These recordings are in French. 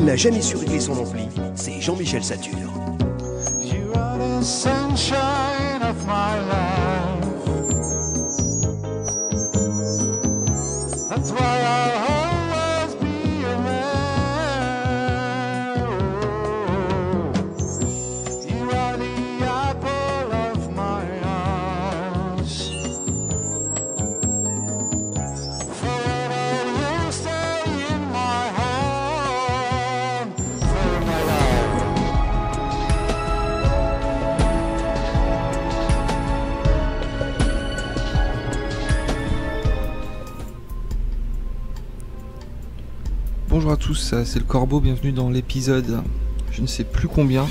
Il n'a jamais su régler son ampli, c'est Jean-Michel Satur. You are the sunshine of my life. That's why I'll always be a man. You are the apple of my eyes. Forever you'll stay in my heart for my life. Bonjour à tous, c'est le Corbeau, bienvenue dans l'épisode, je ne sais plus combien,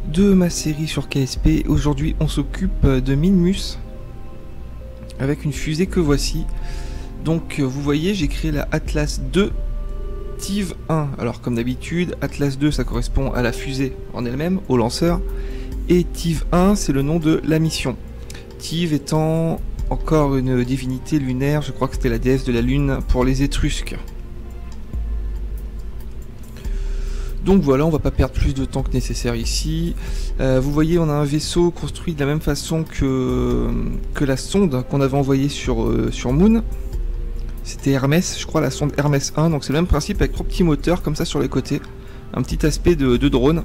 de ma série sur KSP. Aujourd'hui on s'occupe de Minmus, avec une fusée que voici. Donc vous voyez, j'ai créé la Atlas 2 TIV 1. Alors comme d'habitude, Atlas 2 ça correspond à la fusée en elle-même, au lanceur, et TIV 1 c'est le nom de la mission. TIV étant encore une divinité lunaire, je crois que c'était la déesse de la lune pour les Étrusques. Donc voilà, on va pas perdre plus de temps que nécessaire ici. Vous voyez, on a un vaisseau construit de la même façon que la sonde qu'on avait envoyée sur Moon. C'était Hermès, je crois, la sonde Hermès 1. Donc c'est le même principe avec 3 petits moteurs comme ça sur les côtés. Un petit aspect de drone.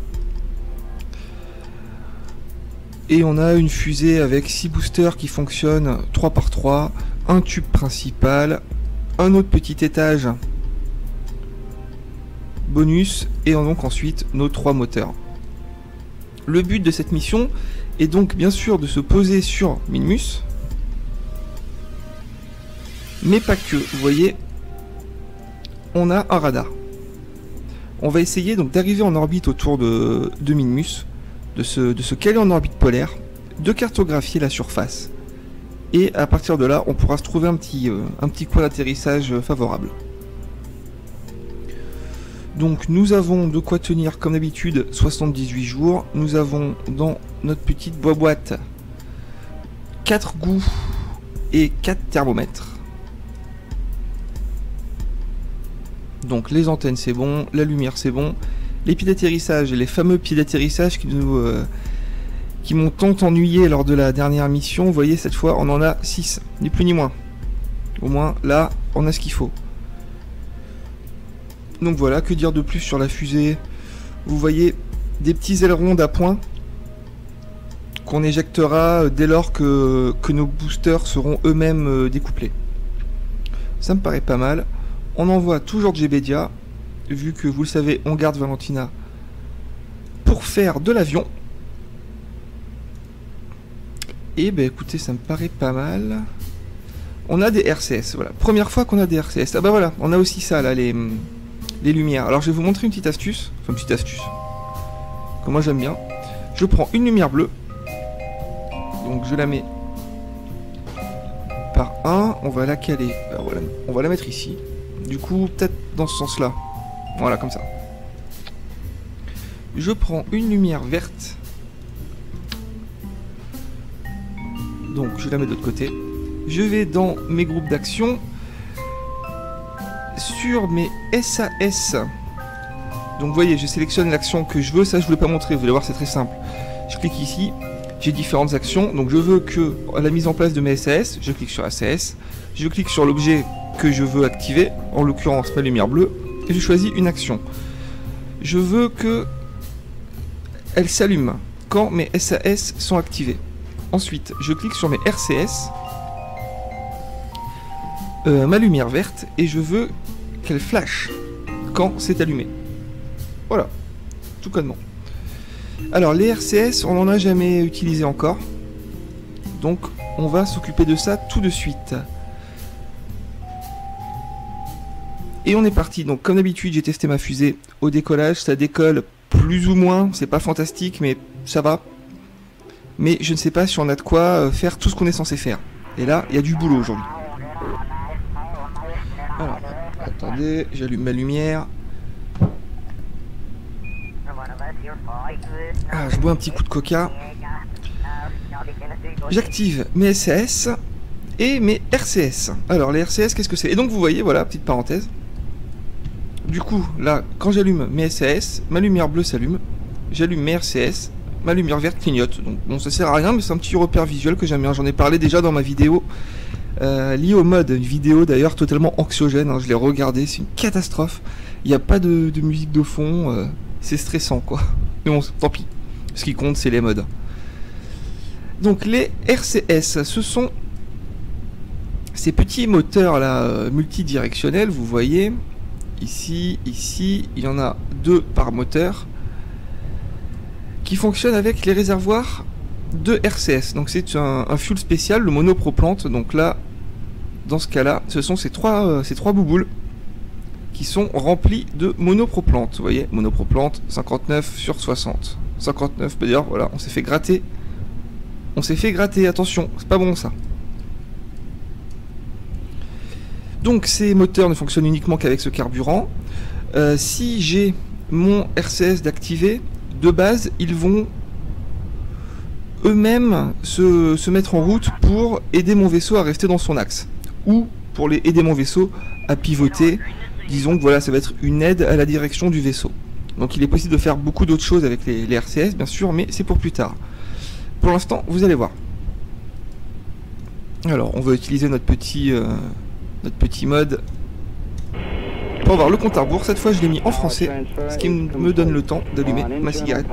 Et on a une fusée avec 6 boosters qui fonctionnent 3 par 3. Un tube principal. Un autre petit étage bonus, et donc ensuite nos 3 moteurs. Le but de cette mission est donc bien sûr de se poser sur Minmus, mais pas que. Vous voyez, on a un radar. On va essayer donc d'arriver en orbite autour de Minmus, de se caler en orbite polaire, de cartographier la surface, et à partir de là on pourra se trouver un petit coin d'atterrissage favorable. Donc nous avons de quoi tenir comme d'habitude 78 jours. Nous avons dans notre petite boîte 4 goûts et 4 thermomètres. Donc les antennes c'est bon, la lumière c'est bon. Les pieds d'atterrissage, les fameux pieds d'atterrissage qui m'ont tant ennuyé lors de la dernière mission. Vous voyez, cette fois on en a 6, ni plus ni moins. Au moins là on a ce qu'il faut. Donc voilà, que dire de plus sur la fusée? Vous voyez des petits ailerons d'appoint qu'on éjectera dès lors que nos boosters seront eux-mêmes découplés. Ça me paraît pas mal. On envoie toujours Djebedia, vu que vous le savez, on garde Valentina pour faire de l'avion. Et ben écoutez, ça me paraît pas mal. On a des RCS, voilà. Première fois qu'on a des RCS. Ah bah voilà, on a aussi ça là, les lumières. Alors je vais vous montrer une petite astuce, enfin une petite astuce que moi j'aime bien. Je prends une lumière bleue, donc je la mets par 1, on va la caler, voilà, on va la mettre ici, du coup peut-être dans ce sens là, voilà, comme ça. Je prends une lumière verte, donc je la mets de l'autre côté. Je vais dans mes groupes d'action, sur mes SAS. Donc vous voyez, je sélectionne l'action que je veux. Ça je ne vous l'ai pas montré, vous allez voir, c'est très simple. Je clique ici, j'ai différentes actions. Donc je veux que à la mise en place de mes SAS, je clique sur SAS, je clique sur l'objet que je veux activer, en l'occurrence ma lumière bleue, et je choisis une action. Je veux que elle s'allume quand mes SAS sont activés. Ensuite je clique sur mes RCS, ma lumière verte, et je veux qu'elle flash quand c'est allumé. Voilà, tout connement. Alors les RCS, on n'en a jamais utilisé encore, donc on va s'occuper de ça tout de suite. Et on est parti. Donc comme d'habitude, j'ai testé ma fusée au décollage, ça décolle plus ou moins, c'est pas fantastique mais ça va. Mais je ne sais pas si on a de quoi faire tout ce qu'on est censé faire. Et là, il y a du boulot aujourd'hui. Alors, attendez, j'allume ma lumière. Ah, je bois un petit coup de coca. J'active mes SAS et mes RCS. Alors, les RCS, qu'est-ce que c'est? Et donc, vous voyez, voilà, petite parenthèse. du coup, là, quand j'allume mes SAS, ma lumière bleue s'allume, j'allume mes RCS, ma lumière verte clignote. Donc bon, ça sert à rien, mais c'est un petit repère visuel que j'aime bien. J'en ai parlé déjà dans ma vidéo liée au mode, une vidéo d'ailleurs totalement anxiogène, hein. Je l'ai regardée, c'est une catastrophe. Il n'y a pas de musique de fond, c'est stressant quoi. Mais bon, tant pis. Ce qui compte, c'est les modes. Donc les RCS, ce sont ces petits moteurs là multidirectionnels, vous voyez. Ici, il y en a 2 par moteur qui fonctionnent avec les réservoirs de RCS. Donc c'est un fuel spécial, le monopropelante. Donc là, dans ce cas-là, ce sont ces trois bouboules qui sont remplis de monopropelante. Vous voyez, monopropelante 59 sur 60. 59, d'ailleurs, voilà, on s'est fait gratter. On s'est fait gratter, attention, c'est pas bon ça. Donc ces moteurs ne fonctionnent uniquement qu'avec ce carburant. Si j'ai mon RCS d'activer, de base, ils vont eux-mêmes se mettre en route pour aider mon vaisseau à rester dans son axe. Ou pour aider mon vaisseau à pivoter. Disons que voilà, ça va être une aide à la direction du vaisseau. Donc il est possible de faire beaucoup d'autres choses avec les RCS, bien sûr, mais c'est pour plus tard. Pour l'instant, vous allez voir. Alors, on va utiliser notre petit mode pour voir le compte à rebours. Cette fois, je l'ai mis en français, ce qui me donne le temps d'allumer ma cigarette.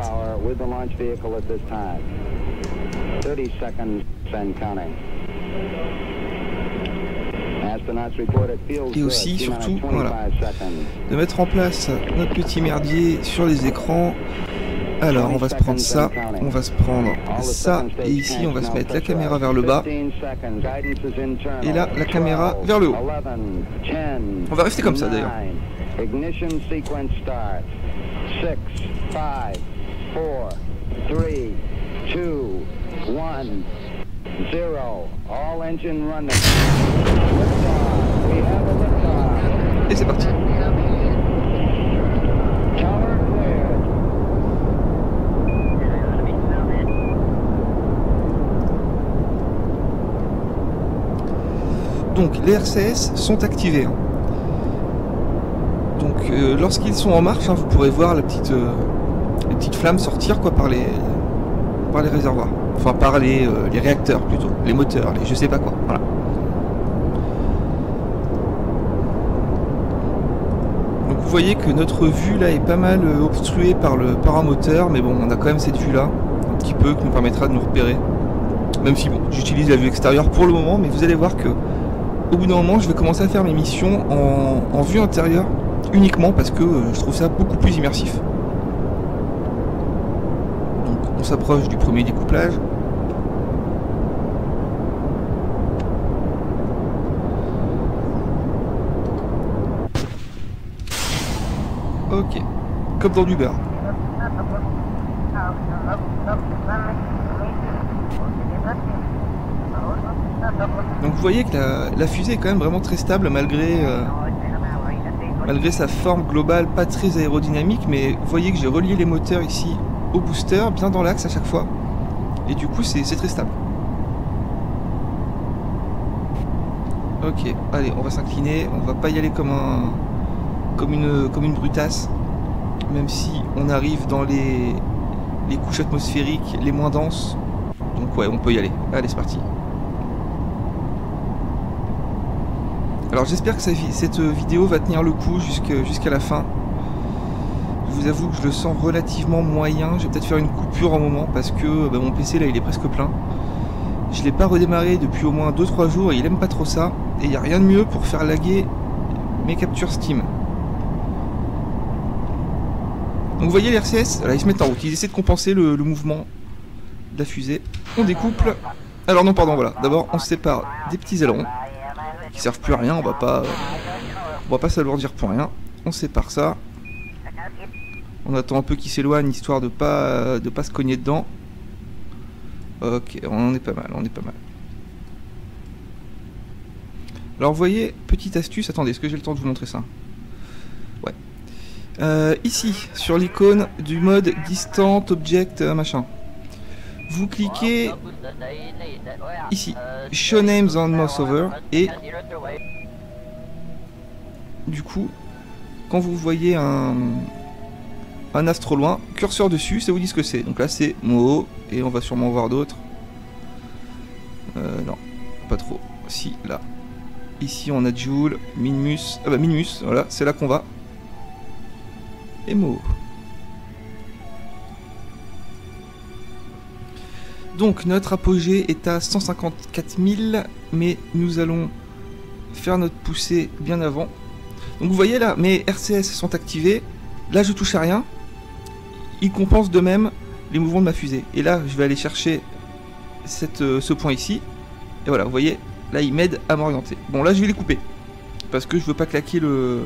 Et aussi, surtout, voilà, de mettre en place notre petit merdier sur les écrans. Alors, on va se prendre ça, on va se prendre ça, et ici, on va se mettre la caméra vers le bas, et là, la caméra vers le haut. On va rester comme ça, d'ailleurs. Ignition sequence start. 6, 5, 4, 3, 2, 1, 0. All engine running. Liftoff. We have a liftoff. Et c'est parti. Tower cleared. Donc, les RCS sont activés. Donc lorsqu'ils sont en marche, hein, vous pourrez voir les petites flammes sortir quoi, par les réservoirs. Enfin par les réacteurs plutôt, les moteurs, je sais pas quoi. Voilà. Donc vous voyez que notre vue là est pas mal obstruée par un moteur, mais bon, on a quand même cette vue là, un petit peu, qui nous permettra de nous repérer. Même si bon, j'utilise la vue extérieure pour le moment, mais vous allez voir que au bout d'un moment, je vais commencer à faire mes missions en vue intérieure. Uniquement parce que je trouve ça beaucoup plus immersif. Donc on s'approche du premier découplage. Ok, comme dans du beurre. Donc vous voyez que la fusée est quand même vraiment très stable malgré sa forme globale pas très aérodynamique, mais vous voyez que j'ai relié les moteurs ici au booster, bien dans l'axe à chaque fois, et du coup c'est très stable. Ok, allez, on va s'incliner, on va pas y aller comme une brutasse, même si on arrive dans les couches atmosphériques les moins denses, donc ouais, on peut y aller. Allez, c'est parti. Alors j'espère que cette vidéo va tenir le coup jusqu'à la fin. Je vous avoue que je le sens relativement moyen. Je vais peut-être faire une coupure un moment parce que mon PC là il est presque plein. Je l'ai pas redémarré depuis au moins 2-3 jours et il aime pas trop ça. Et il n'y a rien de mieux pour faire laguer mes captures Steam. Donc vous voyez les RCS, là, ils se mettent en route. Ils essaient de compenser le mouvement de la fusée. On découple. Alors non pardon, voilà. D'abord on se sépare des petits ailerons qui servent plus à rien, on va pas s'alourdir pour rien. On sépare ça. On attend un peu qu'il s'éloigne histoire de pas se cogner dedans. Ok, on est pas mal, Alors vous voyez, petite astuce, attendez, est-ce que j'ai le temps de vous montrer ça? Ouais. Ici, sur l'icône du mode Distant Object machin. Vous cliquez ici, Show Names on Mouse Over, et du coup, quand vous voyez un astre au loin, curseur dessus, ça vous dit ce que c'est. Donc là c'est Moho, et on va sûrement voir d'autres. Non, pas trop. Si, là. Ici on a Joule, Minmus. Ah bah Minmus, voilà, c'est là qu'on va. Et Moho. Donc notre apogée est à 154 000, mais nous allons faire notre poussée bien avant. Donc vous voyez là, mes RCS sont activés. Là je touche à rien. Il compense de même les mouvements de ma fusée. Et là je vais aller chercher ce point ici. Et voilà, vous voyez, là il m'aide à m'orienter. Bon là je vais les couper. Parce que je veux pas claquer le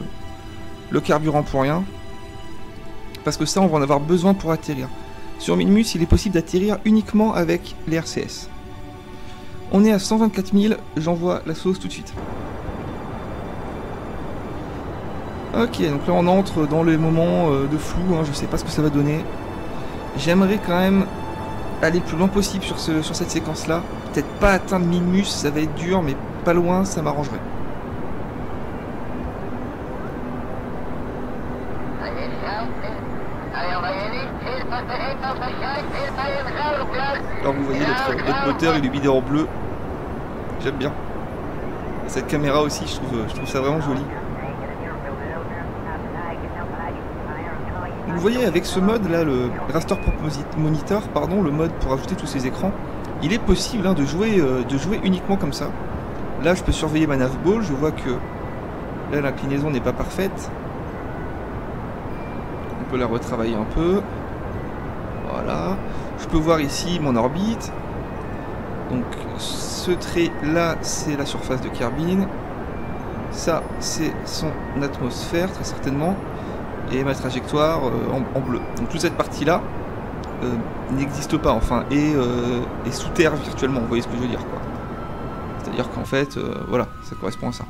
carburant pour rien. Parce que ça on va en avoir besoin pour atterrir. Sur Minmus, il est possible d'atterrir uniquement avec les RCS. On est à 124 000, j'envoie la sauce tout de suite. Ok, donc là on entre dans les moments de flou, hein, je sais pas ce que ça va donner. J'aimerais quand même aller le plus loin possible sur cette séquence-là. Peut-être pas atteindre Minmus, ça va être dur, mais pas loin, ça m'arrangerait. Alors vous voyez notre moteur, il est bidé en bleu. J'aime bien. Cette caméra aussi, je trouve ça vraiment joli. Vous voyez avec ce mode là, le Raster Prop Monitor, pardon, le mode pour ajouter tous ces écrans, il est possible hein, de jouer uniquement comme ça. Là je peux surveiller ma navball, je vois que là l'inclinaison n'est pas parfaite. On peut la retravailler un peu. Voilà. Je peux voir ici mon orbite. Donc ce trait là c'est la surface de Kerbin. Ça c'est son atmosphère très certainement. Et ma trajectoire en bleu. Donc toute cette partie là n'existe pas enfin et sous terre virtuellement, vous voyez ce que je veux dire quoi. C'est-à-dire qu'en fait voilà, ça correspond à ça.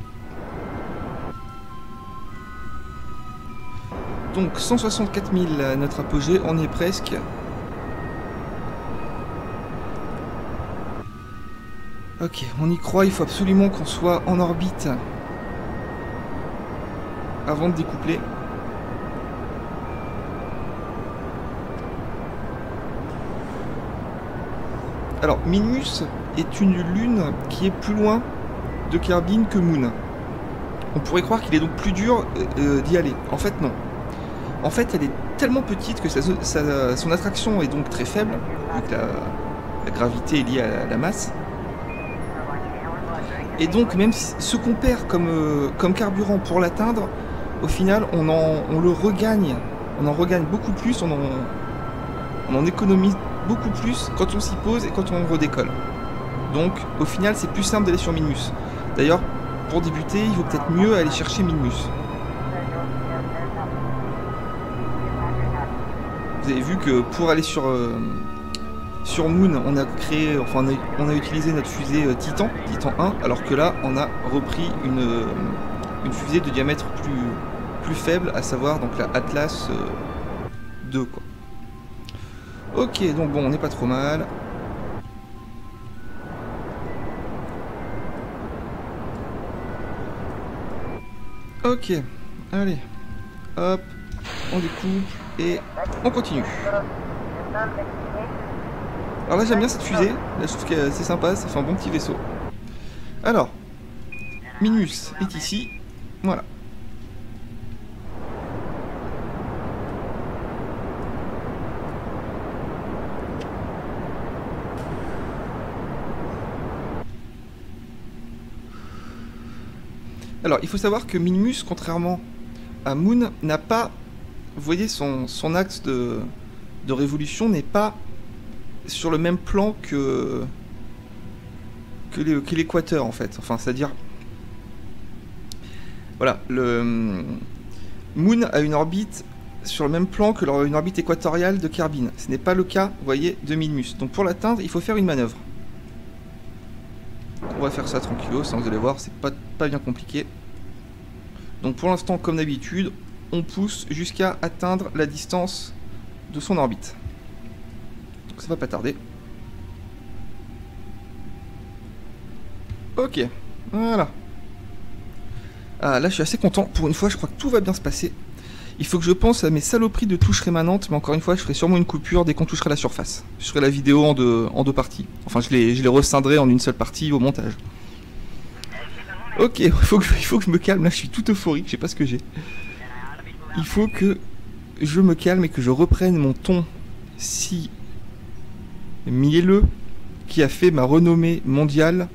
Donc 164 000 notre apogée, on y est presque. Ok, on y croit, il faut absolument qu'on soit en orbite avant de découpler. Alors, Minmus est une lune qui est plus loin de Kerbin que Moon. On pourrait croire qu'il est donc plus dur d'y aller. En fait, non. En fait, elle est tellement petite que son attraction est donc très faible, vu que la gravité est liée à la masse. Et donc, même ce qu'on perd comme carburant pour l'atteindre, au final, on le regagne. On en regagne beaucoup plus, on en économise beaucoup plus quand on s'y pose et quand on redécolle. Donc au final c'est plus simple d'aller sur Minmus. D'ailleurs pour débuter il vaut peut-être mieux aller chercher Minmus. Vous avez vu que pour aller sur Moon on a créé, enfin on a utilisé notre fusée Titan 1, alors que là on a repris une fusée de diamètre plus faible, à savoir donc la Atlas 2 quoi. Ok, donc bon, on n'est pas trop mal. Ok, allez, hop, on découpe et on continue. Alors là j'aime bien cette fusée, là je trouve que c'est sympa, ça fait un bon petit vaisseau. Alors, Minmus est ici, voilà. Alors, il faut savoir que Minmus, contrairement à Moon, n'a pas... Vous voyez, son axe de révolution n'est pas sur le même plan que l'équateur, en fait. Enfin, c'est-à-dire... Voilà, Moon a une orbite sur le même plan que une orbite équatoriale de Kerbin. Ce n'est pas le cas, vous voyez, de Minmus. Donc pour l'atteindre, il faut faire une manœuvre. On va faire ça tranquillos, ça vous allez voir, c'est pas bien compliqué. Donc pour l'instant, comme d'habitude, on pousse jusqu'à atteindre la distance de son orbite. Donc ça va pas tarder. Ok, voilà. Ah, là je suis assez content, pour une fois je crois que tout va bien se passer. Il faut que je pense à mes saloperies de touches rémanentes, mais encore une fois, je ferai sûrement une coupure dès qu'on touchera la surface. Je ferai la vidéo en deux parties. Enfin, je les rescindrai en une seule partie au montage. Ok, il faut que je me calme, là je suis tout euphorique, je sais pas ce que j'ai. Il faut que je me calme et que je reprenne mon ton si mielleux qui a fait ma renommée mondiale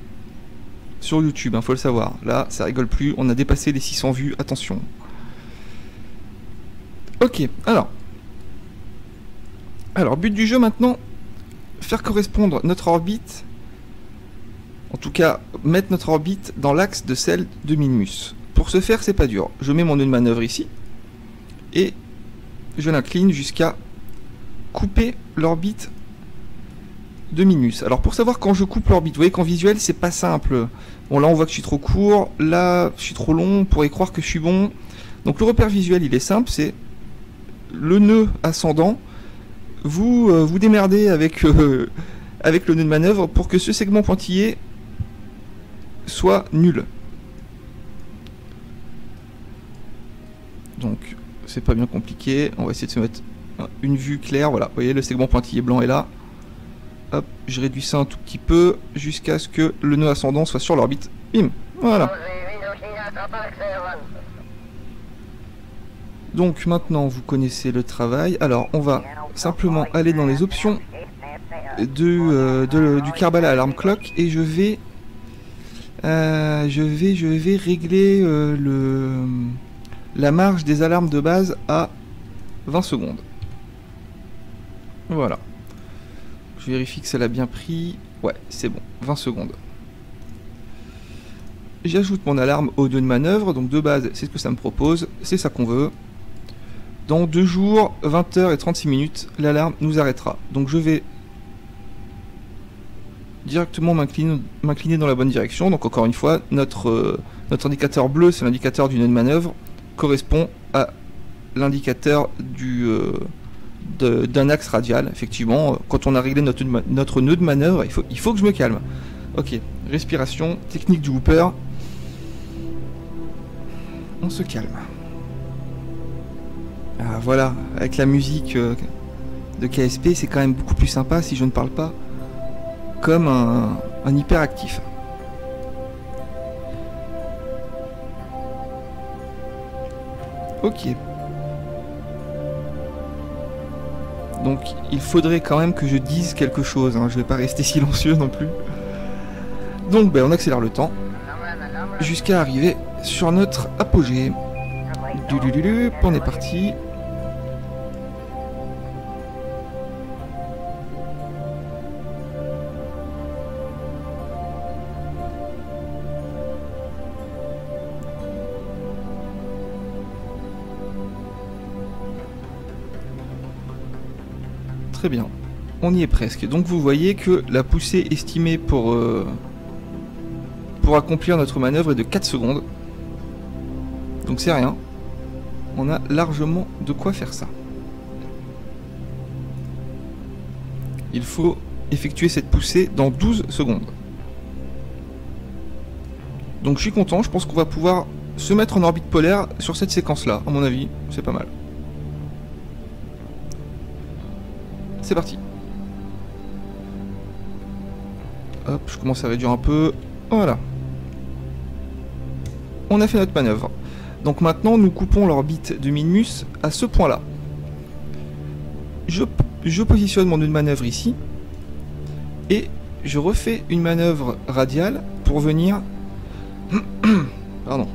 sur YouTube, faut le savoir. Là, ça rigole plus, on a dépassé les 600 vues, attention. Ok, alors, but du jeu maintenant, faire correspondre notre orbite, en tout cas, mettre notre orbite dans l'axe de celle de Minmus. Pour ce faire, c'est pas dur. Je mets mon nœud de manœuvre ici, et je l'incline jusqu'à couper l'orbite de Minmus. Alors pour savoir quand je coupe l'orbite, vous voyez qu'en visuel, c'est pas simple. Bon, là on voit que je suis trop court, là je suis trop long, on pourrait croire que je suis bon. Donc le repère visuel, il est simple, c'est le nœud ascendant. Vous démerdez avec le nœud de manœuvre pour que ce segment pointillé soit nul. Donc c'est pas bien compliqué, on va essayer de se mettre une vue claire, voilà, vous voyez le segment pointillé blanc est là. Hop, je réduis ça un tout petit peu jusqu'à ce que le nœud ascendant soit sur l'orbite. Bim, voilà. Donc maintenant vous connaissez le travail. Alors on va simplement aller dans les options du Kerbal Alarm Clock et je vais régler la marge des alarmes de base à 20 secondes. Voilà. Je vérifie que ça l'a bien pris. Ouais, c'est bon. 20 secondes. J'ajoute mon alarme au nœud de manœuvre. Donc de base, c'est ce que ça me propose. C'est ça qu'on veut. Dans 2 jours, 20h et 36 minutes, l'alarme nous arrêtera. Donc je vais directement m'incliner dans la bonne direction. Donc encore une fois, notre indicateur bleu, c'est l'indicateur du nœud de manœuvre, correspond à l'indicateur d'un axe radial. Effectivement, quand on a réglé notre nœud de manœuvre, il faut que je me calme. Ok, respiration, technique du hooper. On se calme. Ah, voilà, avec la musique de KSP, c'est quand même beaucoup plus sympa si je ne parle pas comme un hyperactif. Ok. Donc il faudrait quand même que je dise quelque chose, hein. Je vais pas rester silencieux non plus. Donc on accélère le temps jusqu'à arriver sur notre apogée. On est parti. Très bien, on y est presque. Donc vous voyez que la poussée estimée pour accomplir notre manœuvre est de 4 secondes. Donc c'est rien. On a largement de quoi faire ça. Il faut effectuer cette poussée dans 12 secondes. Donc je suis content, je pense qu'on va pouvoir se mettre en orbite polaire sur cette séquence-là. À mon avis, c'est pas mal. C'est parti. Hop, je commence à réduire un peu. Voilà. On a fait notre manœuvre. Donc maintenant, nous coupons l'orbite de Minmus à ce point-là. Je positionne mon nœud de manœuvre ici. Et je refais une manœuvre radiale pour venir... Pardon.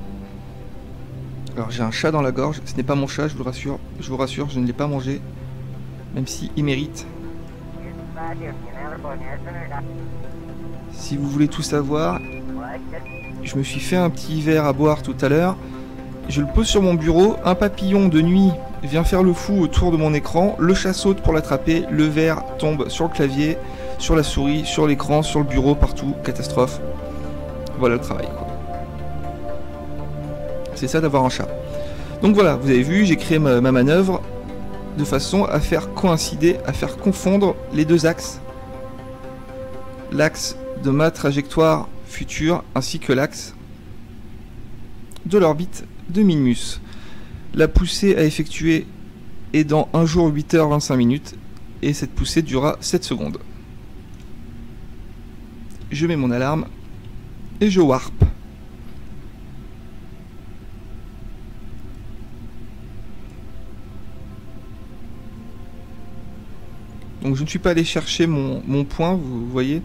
Alors j'ai un chat dans la gorge. Ce n'est pas mon chat, je vous rassure. Je vous rassure, je ne l'ai pas mangé. Même s'il mérite. Si vous voulez tout savoir, je me suis fait un petit verre à boire tout à l'heure. Je le pose sur mon bureau, un papillon de nuit vient faire le fou autour de mon écran, le chat saute pour l'attraper, le verre tombe sur le clavier, sur la souris, sur l'écran, sur le bureau, partout, catastrophe. Voilà le travail, quoi. C'est ça d'avoir un chat. Donc voilà, vous avez vu, j'ai créé ma manœuvre de façon à faire coïncider, à faire confondre les deux axes. L'axe de ma trajectoire future ainsi que l'axe de l'orbite de Minmus. La poussée à effectuer est dans 1 jour 8h25 minutes et cette poussée durera 7 secondes. Je mets mon alarme et je warp. Donc je ne suis pas allé chercher mon point, vous voyez.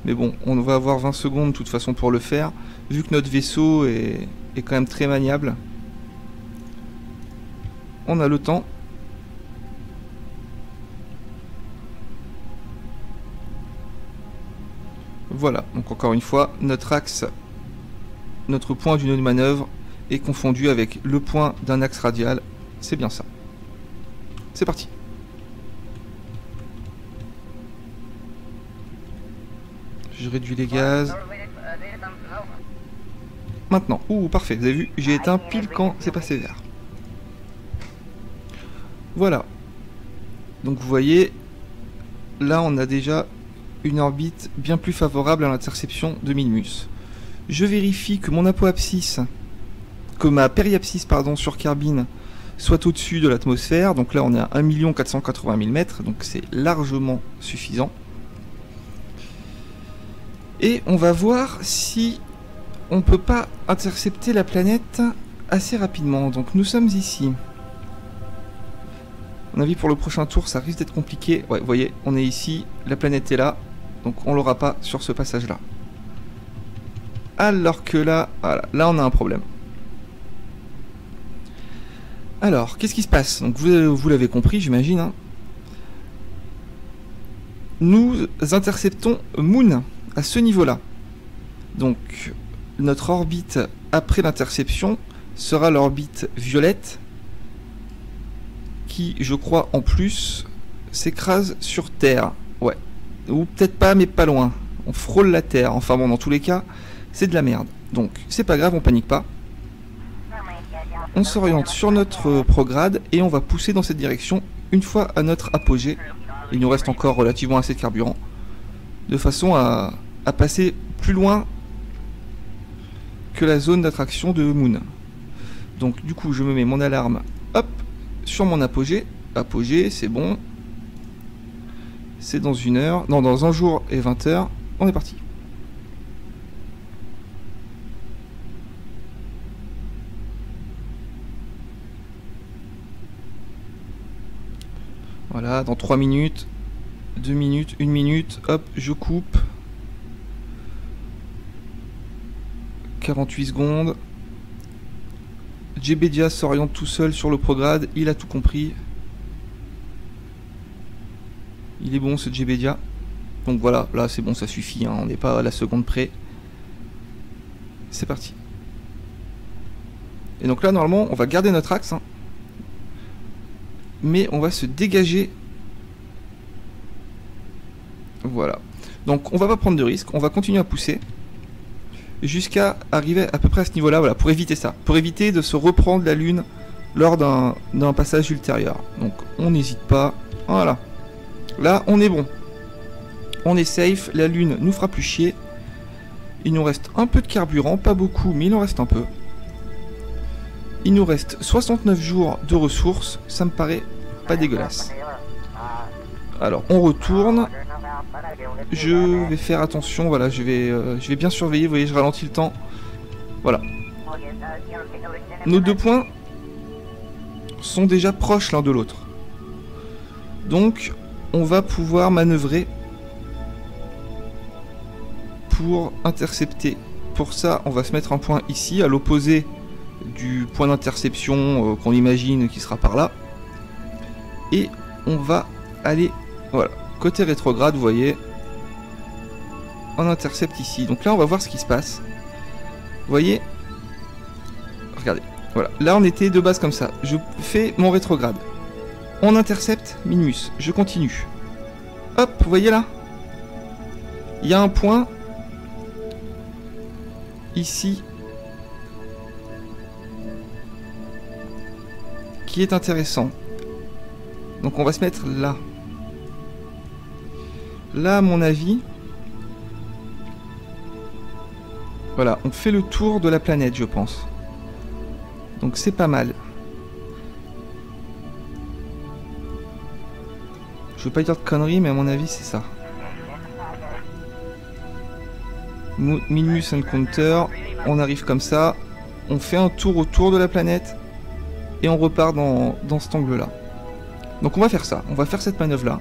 Mais bon, on va avoir 20 secondes de toute façon pour le faire. Vu que notre vaisseau est quand même très maniable. On a le temps. Voilà, donc encore une fois, notre axe, notre point d'une autre manœuvre est confondu avec le point d'un axe radial. C'est bien ça. C'est parti. Je réduis les gaz. Maintenant. Ouh, parfait. Vous avez vu, j'ai éteint pile quand c'est passé vert. Voilà. Donc vous voyez, là on a déjà une orbite bien plus favorable à l'interception de Minmus. Je vérifie que mon apoapsis, que ma périapsis pardon, sur Kerbin soit au-dessus de l'atmosphère. Donc là on est à 1 480 000 mètres, donc c'est largement suffisant. Et on va voir si on peut pas intercepter la planète assez rapidement. Donc nous sommes ici. À mon avis pour le prochain tour ça risque d'être compliqué. Ouais, vous voyez, on est ici, la planète est là. Donc on l'aura pas sur ce passage là. Alors que là, voilà, là on a un problème. Alors, qu'est-ce qui se passe? Donc vous l'avez compris, j'imagine. Hein. Nous interceptons Moon à ce niveau-là. Donc notre orbite après l'interception sera l'orbite violette qui, je crois, en plus s'écrase sur Terre. Ouais. Ou peut-être pas, mais pas loin. On frôle la Terre. Enfin bon, dans tous les cas, c'est de la merde. Donc, c'est pas grave, on panique pas. On s'oriente sur notre prograde et on va pousser dans cette direction une fois à notre apogée. Il nous reste encore relativement assez de carburant. De façon à passer plus loin que la zone d'attraction de Moon. Donc, du coup, je me mets mon alarme, hop, sur mon apogée. Apogée, c'est bon. C'est dans 1 heure. Non, dans 1 jour et 20 heures. On est parti. Voilà, dans 3 minutes, 2 minutes, 1 minute, hop, je coupe. 48 secondes. Djebedia s'oriente tout seul sur le prograde, il a tout compris. Il est bon ce Djebedia. Donc voilà, là c'est bon, ça suffit, hein, on n'est pas à la seconde près. C'est parti. Et donc là normalement on va garder notre axe. Hein. Mais on va se dégager. Voilà. Donc on va pas prendre de risque, on va continuer à pousser. Jusqu'à arriver à peu près à ce niveau-là, voilà, pour éviter ça. Pour éviter de se reprendre la Lune lors d'un passage ultérieur. Donc on n'hésite pas. Voilà. Là on est bon. On est safe, la Lune nous fera plus chier. Il nous reste un peu de carburant, pas beaucoup, mais il en reste un peu. Il nous reste 69 jours de ressources, ça me paraît pas dégueulasse. Alors on retourne. Je vais faire attention, voilà, je vais bien surveiller, vous voyez, je ralentis le temps. Voilà. Nos 2 points sont déjà proches l'un de l'autre. Donc, on va pouvoir manœuvrer pour intercepter. Pour ça, on va se mettre un point ici, à l'opposé du point d'interception qu'on imagine qui sera par là. Et on va aller, voilà, côté rétrograde, vous voyez. On intercepte ici. Donc là, on va voir ce qui se passe. Vous voyez? Regardez. Voilà. Là, on était de base comme ça. Je fais mon rétrograde. On intercepte Minmus. Je continue. Hop, vous voyez là? Il y a un point ici qui est intéressant. Donc on va se mettre là. Là, à mon avis... Voilà, on fait le tour de la planète, je pense. Donc c'est pas mal. Je veux pas dire de conneries, mais à mon avis, c'est ça. Minmus Encounter. On arrive comme ça. On fait un tour autour de la planète. Et on repart dans cet angle-là. Donc on va faire ça. On va faire cette manœuvre-là.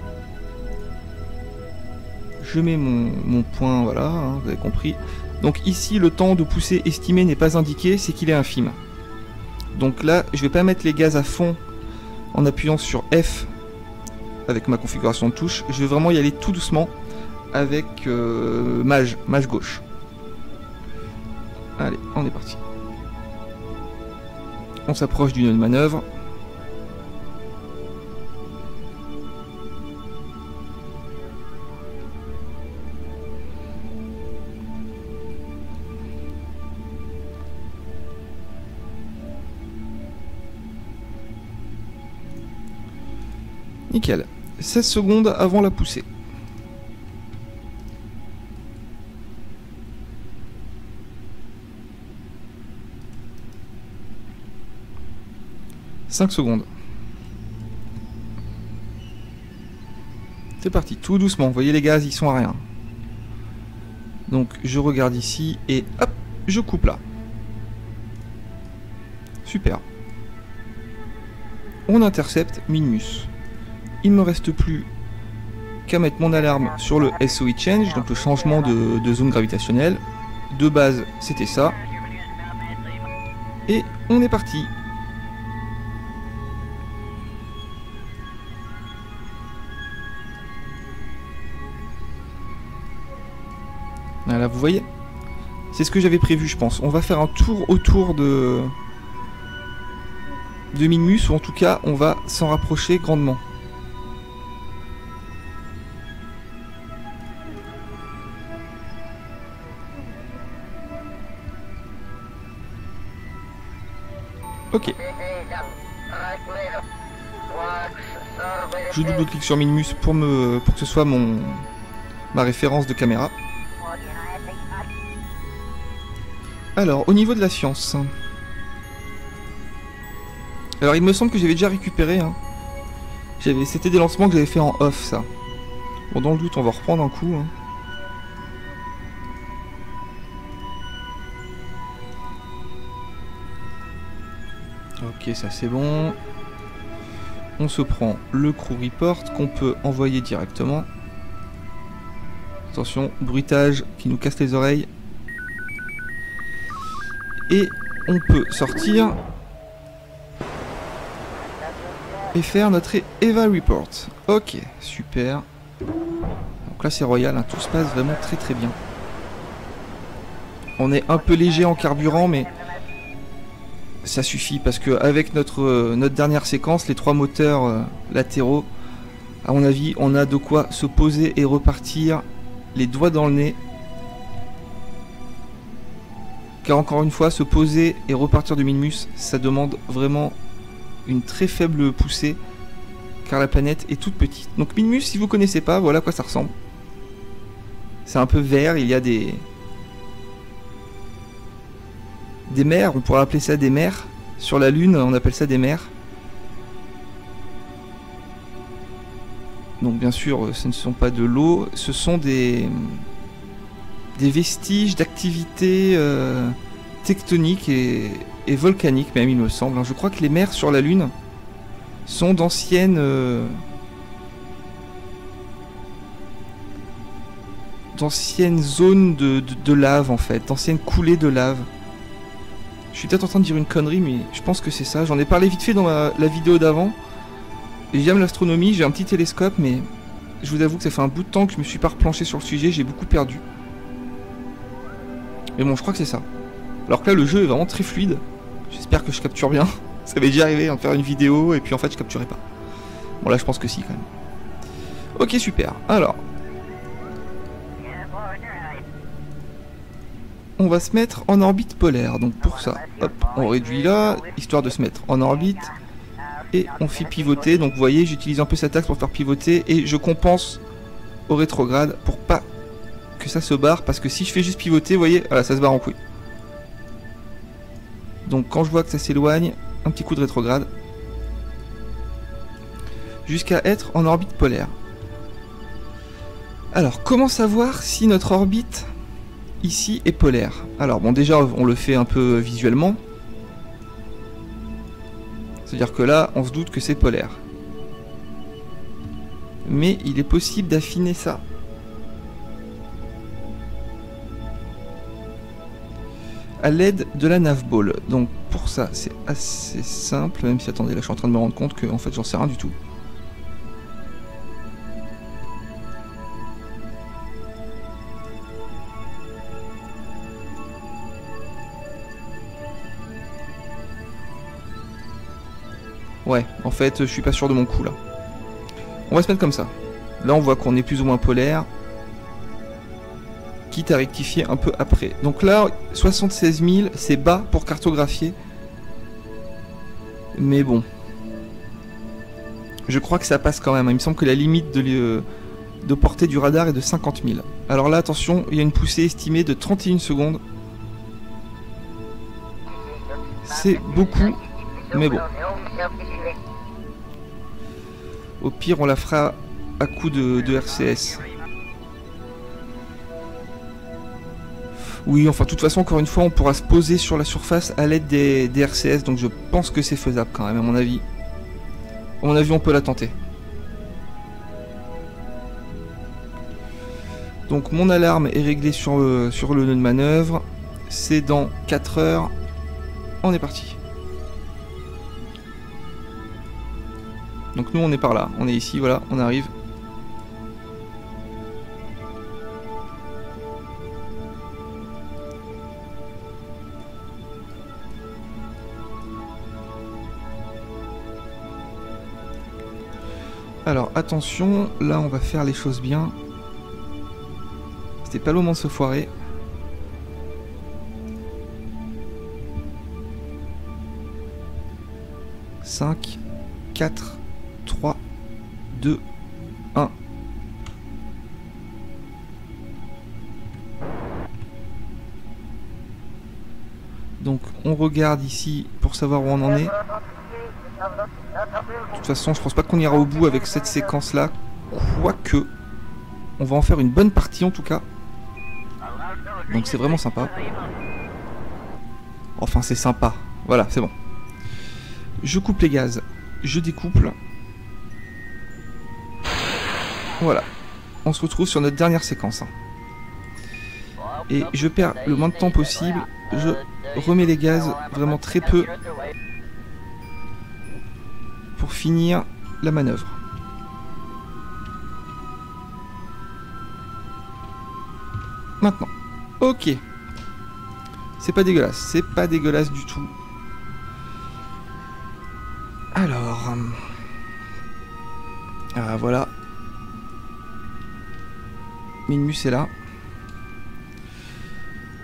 Je mets mon point, voilà, hein, vous avez compris. Donc ici, le temps de poussée estimé n'est pas indiqué, c'est qu'il est infime. Donc là, je vais pas mettre les gaz à fond en appuyant sur F avec ma configuration de touche. Je vais vraiment y aller tout doucement avec mage gauche. Allez, on est parti. On s'approche d'une manœuvre. Nickel. 16 secondes avant la poussée. « 5 secondes. C'est parti, tout doucement. Vous voyez les gaz, ils sont à rien. Donc je regarde ici et hop, je coupe là. Super. On intercepte Minmus. Il me reste plus qu'à mettre mon alarme sur le SOE Change, donc le changement de zone gravitationnelle. De base, c'était ça. Et on est parti. Voilà, vous voyez, c'est ce que j'avais prévu, je pense. On va faire un tour autour de Minmus, ou en tout cas, on va s'en rapprocher grandement. Ok. Je double-clique sur Minmus pour que ce soit ma référence de caméra. Alors, au niveau de la science. Alors, il me semble que j'avais déjà récupéré. Hein. C'était des lancements que j'avais fait en off, ça. Bon, dans le doute, on va reprendre un coup. Hein. Ok, ça c'est bon. On se prend le crew report qu'on peut envoyer directement. Attention, bruitage qui nous casse les oreilles. Et on peut sortir et faire notre EVA report. Ok, super. Donc là c'est royal, hein. Tout se passe vraiment très très bien. On est un peu léger en carburant, mais ça suffit parce que avec notre dernière séquence, les 3 moteurs latéraux, à mon avis, on a de quoi se poser et repartir les doigts dans le nez. Car encore une fois, se poser et repartir de Minmus, ça demande vraiment une très faible poussée, car la planète est toute petite. Donc Minmus, si vous connaissez pas, voilà à quoi ça ressemble. C'est un peu vert, il y a des mers, on pourrait appeler ça des mers. Sur la Lune, on appelle ça des mers. Donc bien sûr, ce ne sont pas de l'eau, ce sont des vestiges d'activités tectoniques et volcaniques, même il me semble. Je crois que les mers sur la Lune sont d'anciennes zones de lave en fait, d'anciennes coulées de lave. Je suis peut-être en train de dire une connerie, mais je pense que c'est ça. J'en ai parlé vite fait dans la vidéo d'avant. J'aime l'astronomie, j'ai un petit télescope, mais je vous avoue que ça fait un bout de temps que je me suis pas replanché sur le sujet, j'ai beaucoup perdu. Mais bon, je crois que c'est ça. Alors que là, le jeu est vraiment très fluide. J'espère que je capture bien. Ça m'est déjà arrivé de faire une vidéo, et puis en fait, je capturais pas. Bon, là, je pense que si, quand même. Ok, super. Alors. On va se mettre en orbite polaire. Donc pour ça, hop, on réduit là, histoire de se mettre en orbite. Et on fait pivoter. Donc vous voyez, j'utilise un peu cet axe pour faire pivoter. Et je compense au rétrograde pour pas que ça se barre. Parce que si je fais juste pivoter, vous voyez, voilà, ça se barre en couille. Donc quand je vois que ça s'éloigne, un petit coup de rétrograde. Jusqu'à être en orbite polaire. Alors, comment savoir si notre orbite ici est polaire? Alors bon, déjà on le fait un peu visuellement. C'est-à-dire que là, on se doute que c'est polaire. Mais il est possible d'affiner ça. À l'aide de la navball. Donc pour ça, c'est assez simple. Même si, attendez, là je suis en train de me rendre compte que en fait j'en sais rien du tout. Ouais, en fait, je suis pas sûr de mon coup là. On va se mettre comme ça. Là, on voit qu'on est plus ou moins polaire. Quitte à rectifier un peu après. Donc là, 76 000, c'est bas pour cartographier. Mais bon. Je crois que ça passe quand même. Il me semble que la limite de portée du radar est de 50 000. Alors là, attention, il y a une poussée estimée de 31 secondes. C'est beaucoup, mais bon. Au pire, on la fera à coup de RCS. Oui, enfin, de toute façon, encore une fois, on pourra se poser sur la surface à l'aide des RCS. Donc je pense que c'est faisable quand même, à mon avis. À mon avis, on peut la tenter. Donc mon alarme est réglée sur le nœud de manœuvre. C'est dans 4 heures. On est parti. Donc nous on est par là, on est ici, voilà, on arrive. Alors attention, là on va faire les choses bien. C'était pas le moment de se foirer. « 5, 4, 3, 2, 1. Donc on regarde ici pour savoir où on en est. De toute façon, je pense pas qu'on ira au bout avec cette séquence là. Quoique, on va en faire une bonne partie en tout cas. Donc c'est vraiment sympa. Enfin c'est sympa. Voilà, c'est bon. Je coupe les gaz. Je découple. Voilà. On se retrouve sur notre dernière séquence. Et je perds le moins de temps possible. Je remets les gaz vraiment très peu pour finir la manœuvre. Maintenant. Ok. C'est pas dégueulasse. C'est pas dégueulasse du tout. Alors. Ah, voilà. Minmus est là.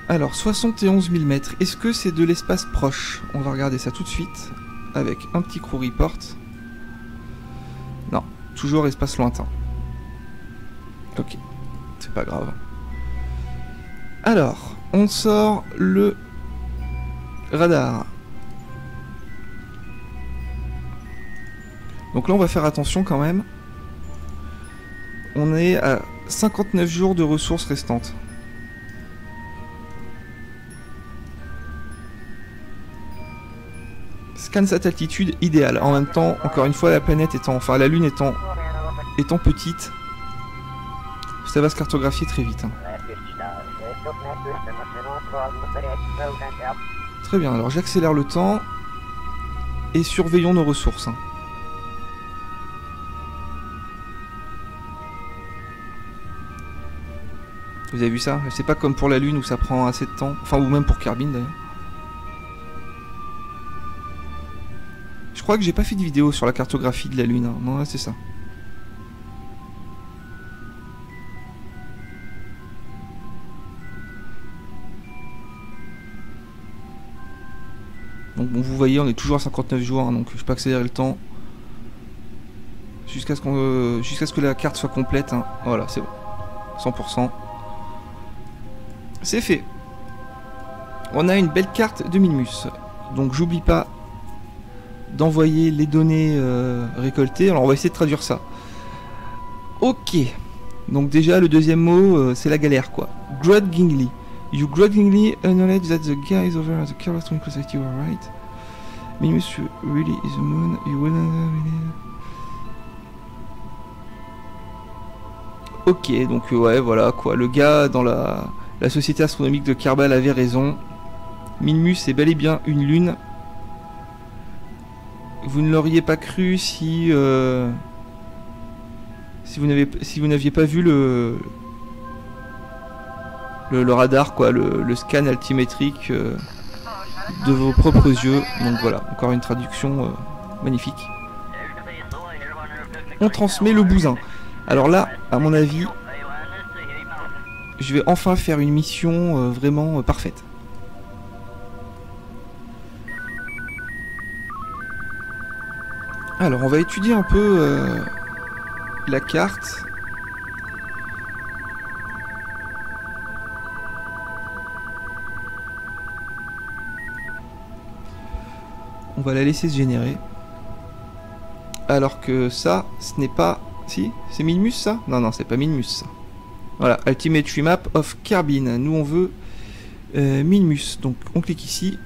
Alors, 71 000 mètres. Est-ce que c'est de l'espace proche? On va regarder ça tout de suite. Avec un petit crew report. Non. Toujours espace lointain. Ok. C'est pas grave. Alors, on sort le radar. Donc là, on va faire attention quand même. On est à 59 jours de ressources restantes. Scan cette altitude idéale. En même temps, encore une fois, la planète étant, enfin la Lune étant petite, ça va se cartographier très vite. Hein. Très bien, alors j'accélère le temps et surveillons nos ressources. Hein. Vous avez vu ça? C'est pas comme pour la Lune où ça prend assez de temps, enfin ou même pour Kerbin d'ailleurs. Je crois que j'ai pas fait de vidéo sur la cartographie de la Lune, hein. Non, c'est ça. Donc bon, vous voyez, on est toujours à 59 jours, hein, donc je peux accélérer le temps jusqu'à ce que la carte soit complète. Hein. Voilà, c'est bon. 100%. C'est fait. On a une belle carte de Minmus. Donc j'oublie pas d'envoyer les données récoltées. Alors on va essayer de traduire ça. Ok. Donc déjà le deuxième mot c'est la galère quoi. Grudgingly. You grudgingly acknowledge that the guy is over at the careless one close you are right. Minmus really is the moon. You will Ok, donc ouais voilà quoi. Le gars dans la société astronomique de Kerbal avait raison. Minmus est bel et bien une lune. Vous ne l'auriez pas cru si vous n'aviez pas vu le radar quoi, le scan altimétrique de vos propres yeux. Donc voilà, encore une traduction magnifique. On transmet le bousin. Alors là, à mon avis, je vais enfin faire une mission vraiment parfaite. Alors on va étudier un peu la carte. On va la laisser se générer. Alors que ça, ce n'est pas... Si, c'est Minmus ça? Non, non, c'est pas Minmus ça. Voilà, Ultimate Map of Kerbin. Nous on veut Minmus. Donc on clique ici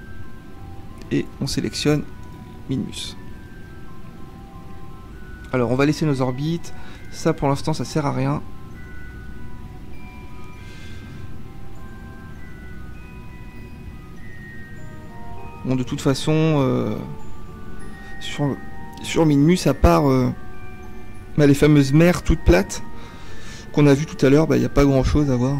et on sélectionne Minmus. Alors on va laisser nos orbites. Ça pour l'instant ça sert à rien. Bon de toute façon sur Minmus à part les fameuses mers toutes plates qu'on a vu tout à l'heure, il n'y a pas grand chose à voir.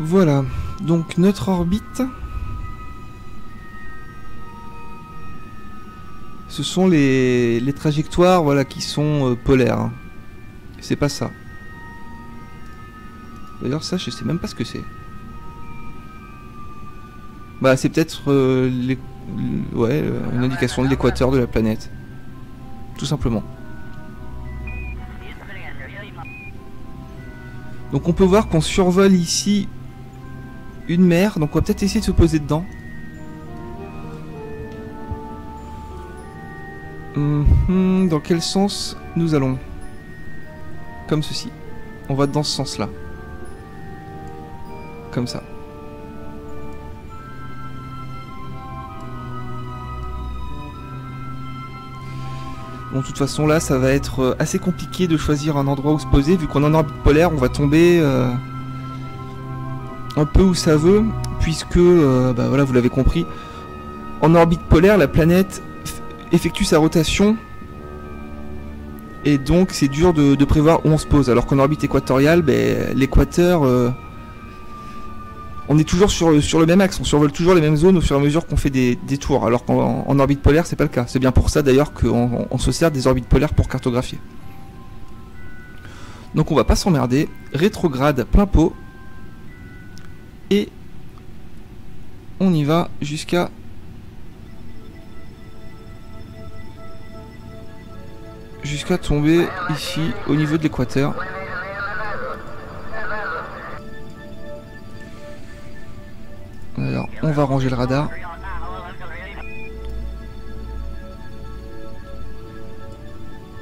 Voilà, donc notre orbite, ce sont les trajectoires voilà, qui sont polaires. C'est pas ça. D'ailleurs ça je sais même pas ce que c'est. Bah c'est peut-être une indication de l'équateur de la planète. Tout simplement. Donc on peut voir qu'on survole ici une mer, donc on va peut-être essayer de se poser dedans. Dans quel sens nous allons? Comme ceci. On va dans ce sens-là. Comme ça. Bon, de toute façon là ça va être assez compliqué de choisir un endroit où se poser, vu qu'on est en orbite polaire, on va tomber un peu où ça veut, puisque voilà, vous l'avez compris, en orbite polaire la planète effectue sa rotation et donc c'est dur de prévoir où on se pose, alors qu'en orbite équatoriale, l'équateur, on est toujours sur le même axe, on survole toujours les mêmes zones au fur et à mesure qu'on fait des tours, alors qu'en orbite polaire c'est pas le cas. C'est bien pour ça d'ailleurs qu'on se sert des orbites polaires pour cartographier. Donc on va pas s'emmerder, rétrograde plein pot, et on y va jusqu'à tomber ici au niveau de l'équateur. Alors on va ranger le radar.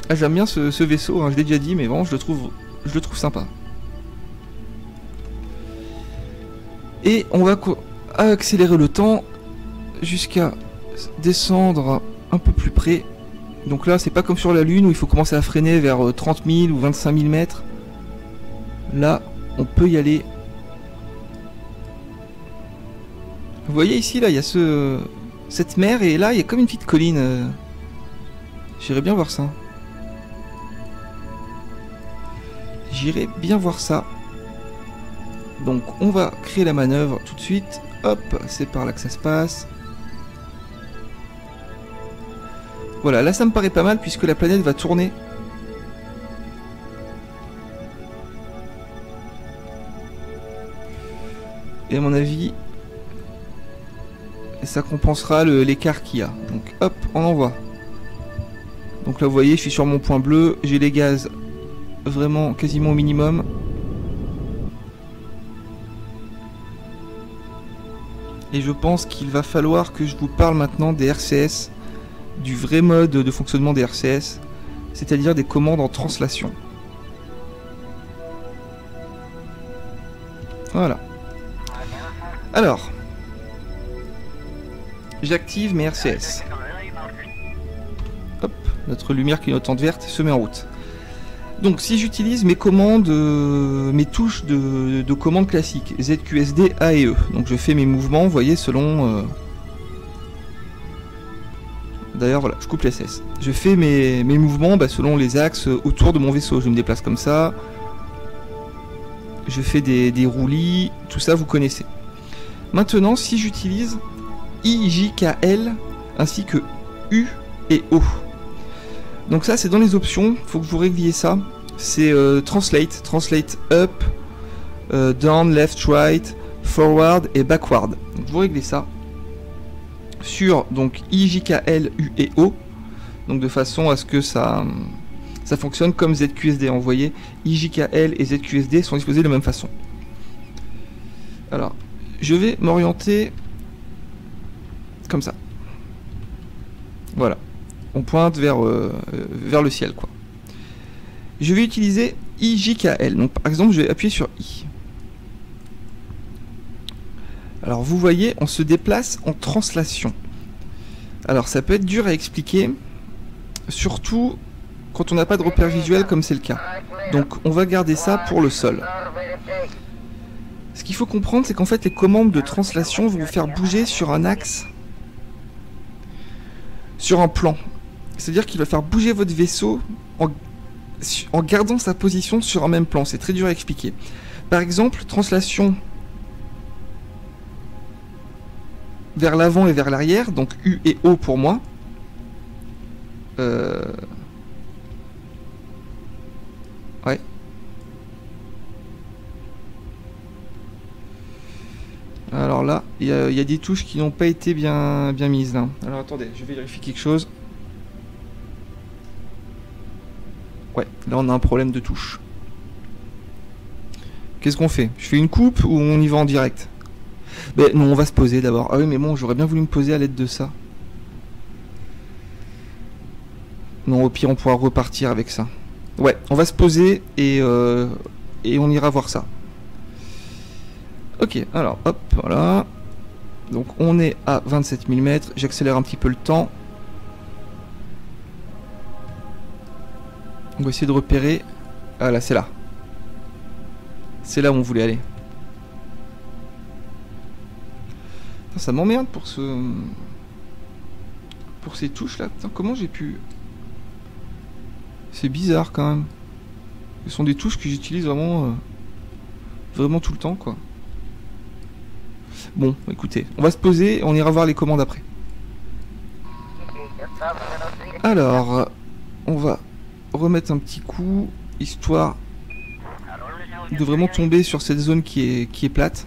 Ah, j'aime bien ce vaisseau, hein, je l'ai déjà dit, mais vraiment je le trouve sympa. Et on va accélérer le temps jusqu'à descendre un peu plus près. Donc là c'est pas comme sur la Lune où il faut commencer à freiner vers 30 000 ou 25 000 mètres. Là on peut y aller. Vous voyez ici là il y a cette mer et là il y a comme une petite colline. J'irais bien voir ça. J'irai bien voir ça. Donc on va créer la manœuvre tout de suite. Hop, c'est par là que ça se passe. Voilà, là ça me paraît pas mal puisque la planète va tourner. Et à mon avis, ça compensera l'écart qu'il y a. Donc hop, on envoie. Donc là vous voyez, je suis sur mon point bleu, j'ai les gaz vraiment quasiment au minimum. Et je pense qu'il va falloir que je vous parle maintenant des RCS, du vrai mode de fonctionnement des RCS, c'est-à-dire des commandes en translation. Voilà. Alors, j'active mes RCS. Hop, notre lumière clignotante verte se met en route. Donc si j'utilise mes commandes, mes touches de commandes classiques, ZQSD, A et E. Donc je fais mes mouvements, vous voyez, selon... D'ailleurs voilà, je coupe les SS. Je fais mes mouvements selon les axes autour de mon vaisseau. Je me déplace comme ça. Je fais des roulis, tout ça vous connaissez. Maintenant, si j'utilise IJKL ainsi que U et O. Donc ça c'est dans les options, il faut que vous régliez ça. C'est translate up, down, left, right, forward et backward. Donc vous réglez ça sur donc IJKL, U et O. Donc de façon à ce que ça fonctionne comme ZQSD. Vous voyez, IJKL et ZQSD sont disposés de la même façon. Alors, je vais m'orienter comme ça. Voilà. On pointe vers le ciel, quoi. Je vais utiliser IJKL. Donc, par exemple, je vais appuyer sur I. Alors, vous voyez, on se déplace en translation. Alors, ça peut être dur à expliquer, surtout quand on n'a pas de repère visuel comme c'est le cas. Donc, on va garder ça pour le sol. Ce qu'il faut comprendre, c'est qu'en fait, les commandes de translation vont vous faire bouger sur un axe, sur un plan. C'est-à-dire qu'il va faire bouger votre vaisseau en gardant sa position sur un même plan. C'est très dur à expliquer. Par exemple, translation vers l'avant et vers l'arrière, donc U et O pour moi. Ouais. Alors là, il y a des touches qui n'ont pas été bien mises là. Alors attendez, je vais vérifier quelque chose. Ouais, là on a un problème de touche. Qu'est-ce qu'on fait? Je fais une coupe ou on y va en direct? Mais non, on va se poser d'abord. Ah oui, mais bon, j'aurais bien voulu me poser à l'aide de ça. Non, au pire, on pourra repartir avec ça. Ouais, on va se poser et on ira voir ça. Ok, alors, hop, voilà. Donc, on est à 27 mm. J'accélère un petit peu le temps. On va essayer de repérer. Ah là, c'est là. C'est là où on voulait aller. Ça m'emmerde pour ces touches là. Putain, comment j'ai pu... C'est bizarre quand même. Ce sont des touches que j'utilise vraiment tout le temps, quoi. Bon, écoutez, on va se poser, on ira voir les commandes après. Alors, on va remettre un petit coup, histoire de vraiment tomber sur cette zone qui est plate.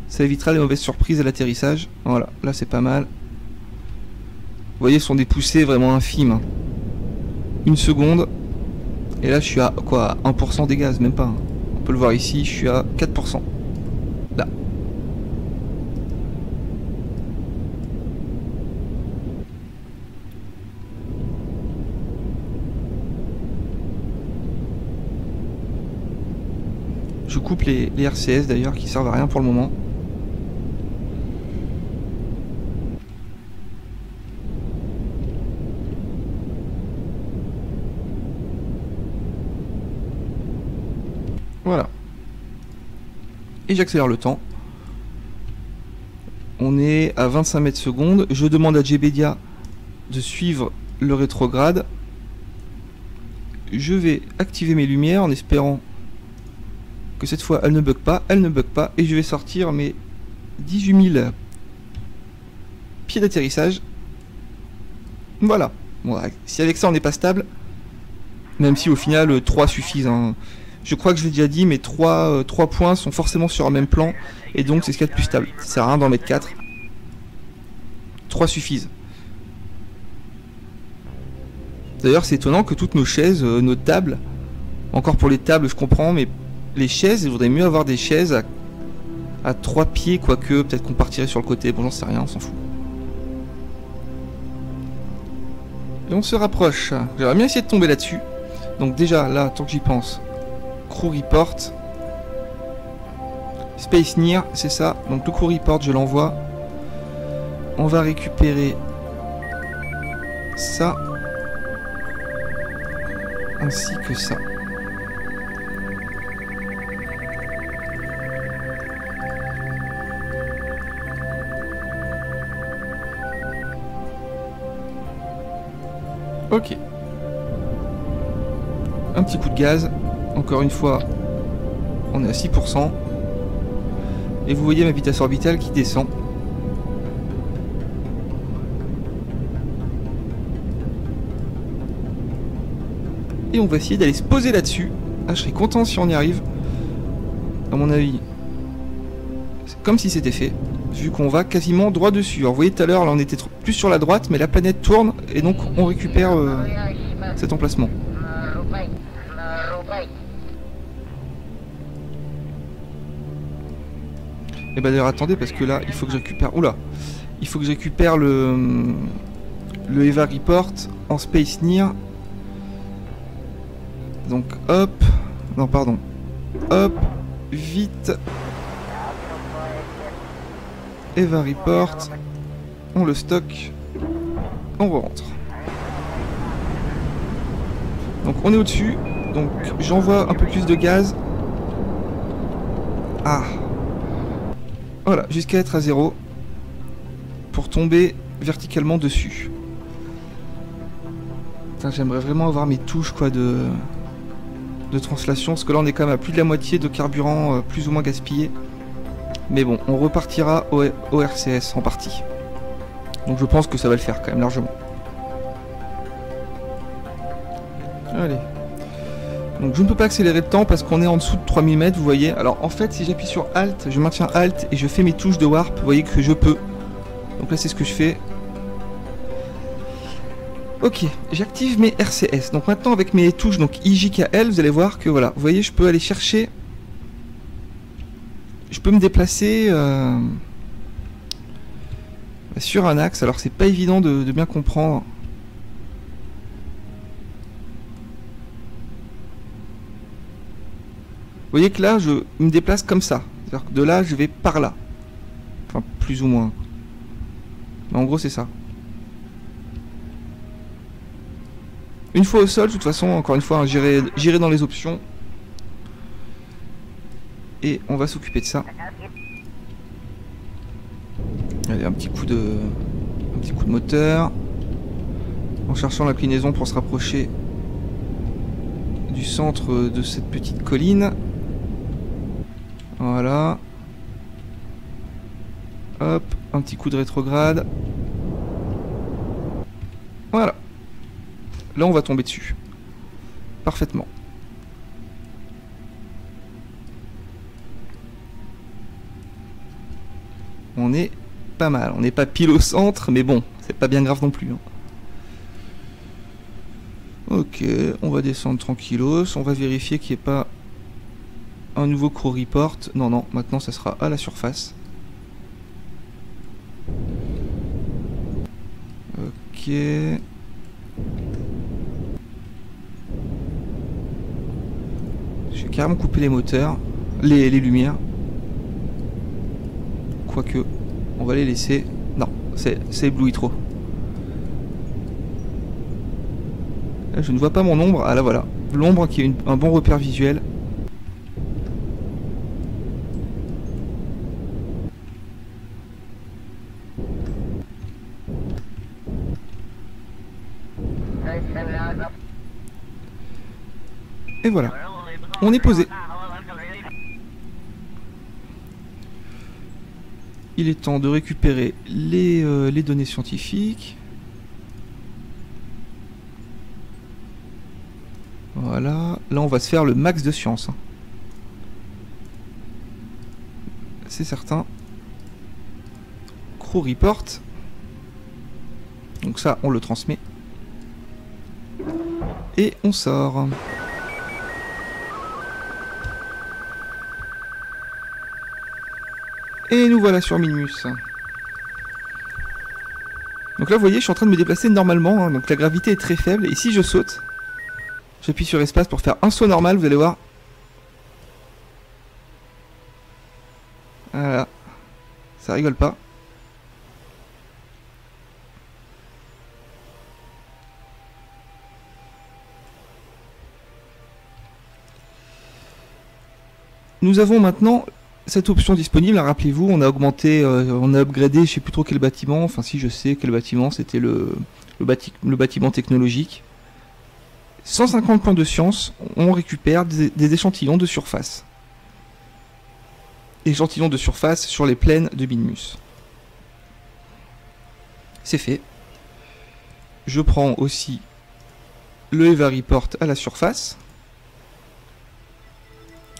Ça évitera les mauvaises surprises à l'atterrissage. Voilà, là c'est pas mal. Vous voyez, ce sont des poussées vraiment infimes. Hein. Une seconde. Et là je suis à quoi, 1% des gaz, même pas. Hein. On peut le voir ici, je suis à 4%. Là. Je coupe les RCS d'ailleurs qui servent à rien pour le moment. Voilà. Et j'accélère le temps. On est à 25 mètres secondes. Je demande à JBedia de suivre le rétrograde. Je vais activer mes lumières en espérant que cette fois elle ne bug pas. Elle ne bug pas. Et je vais sortir mes 18 000 pieds d'atterrissage. Voilà. Bon, si avec ça on n'est pas stable, même si au final 3 suffisent. Hein. Je crois que je l'ai déjà dit, mais 3 points sont forcément sur un même plan, et donc c'est ce qu'il y a de plus stable. Ça sert à rien d'en mettre 4. 3 suffisent. D'ailleurs, c'est étonnant que toutes nos chaises, nos tables, encore pour les tables je comprends, mais les chaises, il vaudrait mieux avoir des chaises à 3 pieds, quoique peut-être qu'on partirait sur le côté, bon j'en sais rien, on s'en fout. Et on se rapproche. J'aimerais bien essayer de tomber là-dessus. Donc déjà, là, tant que j'y pense, Crew Report. Space Near, c'est ça. Donc le Crew Report, je l'envoie. On va récupérer ça. Ainsi que ça. Ok. Un petit coup de gaz. Encore une fois, on est à 6%. Et vous voyez ma vitesse orbitale qui descend. Et on va essayer d'aller se poser là-dessus. Ah, je serais content si on y arrive. À mon avis, c'est comme si c'était fait. Vu qu'on va quasiment droit dessus. Alors vous voyez tout à l'heure, là on était plus sur la droite, mais la planète tourne et donc on récupère cet emplacement. Et bah d'ailleurs attendez, parce que là il faut que je récupère. Oula, il faut que je récupère le EVA Report en Space Near. Donc hop, non pardon, hop, vite. EVA Report, on le stocke, on rentre. Donc on est au-dessus, donc j'envoie un peu plus de gaz. Ah, voilà, jusqu'à être à 0 pour tomber verticalement dessus. J'aimerais vraiment avoir mes touches quoi de translation, parce que là on est quand même à plus de la moitié de carburant plus ou moins gaspillé. Mais bon, on repartira au RCS en partie. Donc je pense que ça va le faire quand même largement. Allez. Donc je ne peux pas accélérer le temps parce qu'on est en dessous de 3000 mètres, vous voyez. Alors en fait, si j'appuie sur Alt, je maintiens Alt et je fais mes touches de Warp, vous voyez que je peux. Donc là c'est ce que je fais. Ok, j'active mes RCS. Donc maintenant avec mes touches donc IJKL, vous allez voir que voilà, vous voyez, je peux aller chercher... Je peux me déplacer sur un axe, alors c'est pas évident de bien comprendre. Vous voyez que là, je me déplace comme ça. C'est-à-dire que de là, je vais par là. Enfin, plus ou moins. Mais en gros, c'est ça. Une fois au sol, de toute façon, encore une fois, hein, j'irai dans les options. Et on va s'occuper de ça. Allez, un petit coup de moteur. En cherchant l'inclinaison pour se rapprocher du centre de cette petite colline. Voilà. Hop, un petit coup de rétrograde. Voilà. Là, on va tomber dessus. Parfaitement. On est pas mal. On n'est pas pile au centre, mais bon, c'est pas bien grave non plus. Hein. Ok, on va descendre tranquillos. On va vérifier qu'il n'y ait pas un nouveau Crew Report. Non, non, maintenant ça sera à la surface. Ok. Je vais carrément couper les moteurs, les lumières. Quoique, on va les laisser. Non, c'est ébloui trop. Là, je ne vois pas mon ombre. Ah là voilà, l'ombre qui est un bon repère visuel. Et voilà, on est posé. Il est temps de récupérer les données scientifiques. Voilà, là on va se faire le max de science. Hein. C'est certain. Crew Report. Donc ça, on le transmet. Et on sort. Et nous voilà sur Minmus. Donc là, vous voyez, je suis en train de me déplacer normalement, hein, donc la gravité est très faible. Et si je saute, j'appuie sur espace pour faire un saut normal, vous allez voir. Voilà. Ça rigole pas. Nous avons maintenant cette option disponible, rappelez-vous, on a augmenté, on a upgradé, je sais plus trop quel bâtiment, enfin si je sais quel bâtiment, c'était le bâtiment technologique. 150 points de science, on récupère des échantillons de surface. Échantillons de surface sur les plaines de Minmus. C'est fait. Je prends aussi le EVA Report à la surface.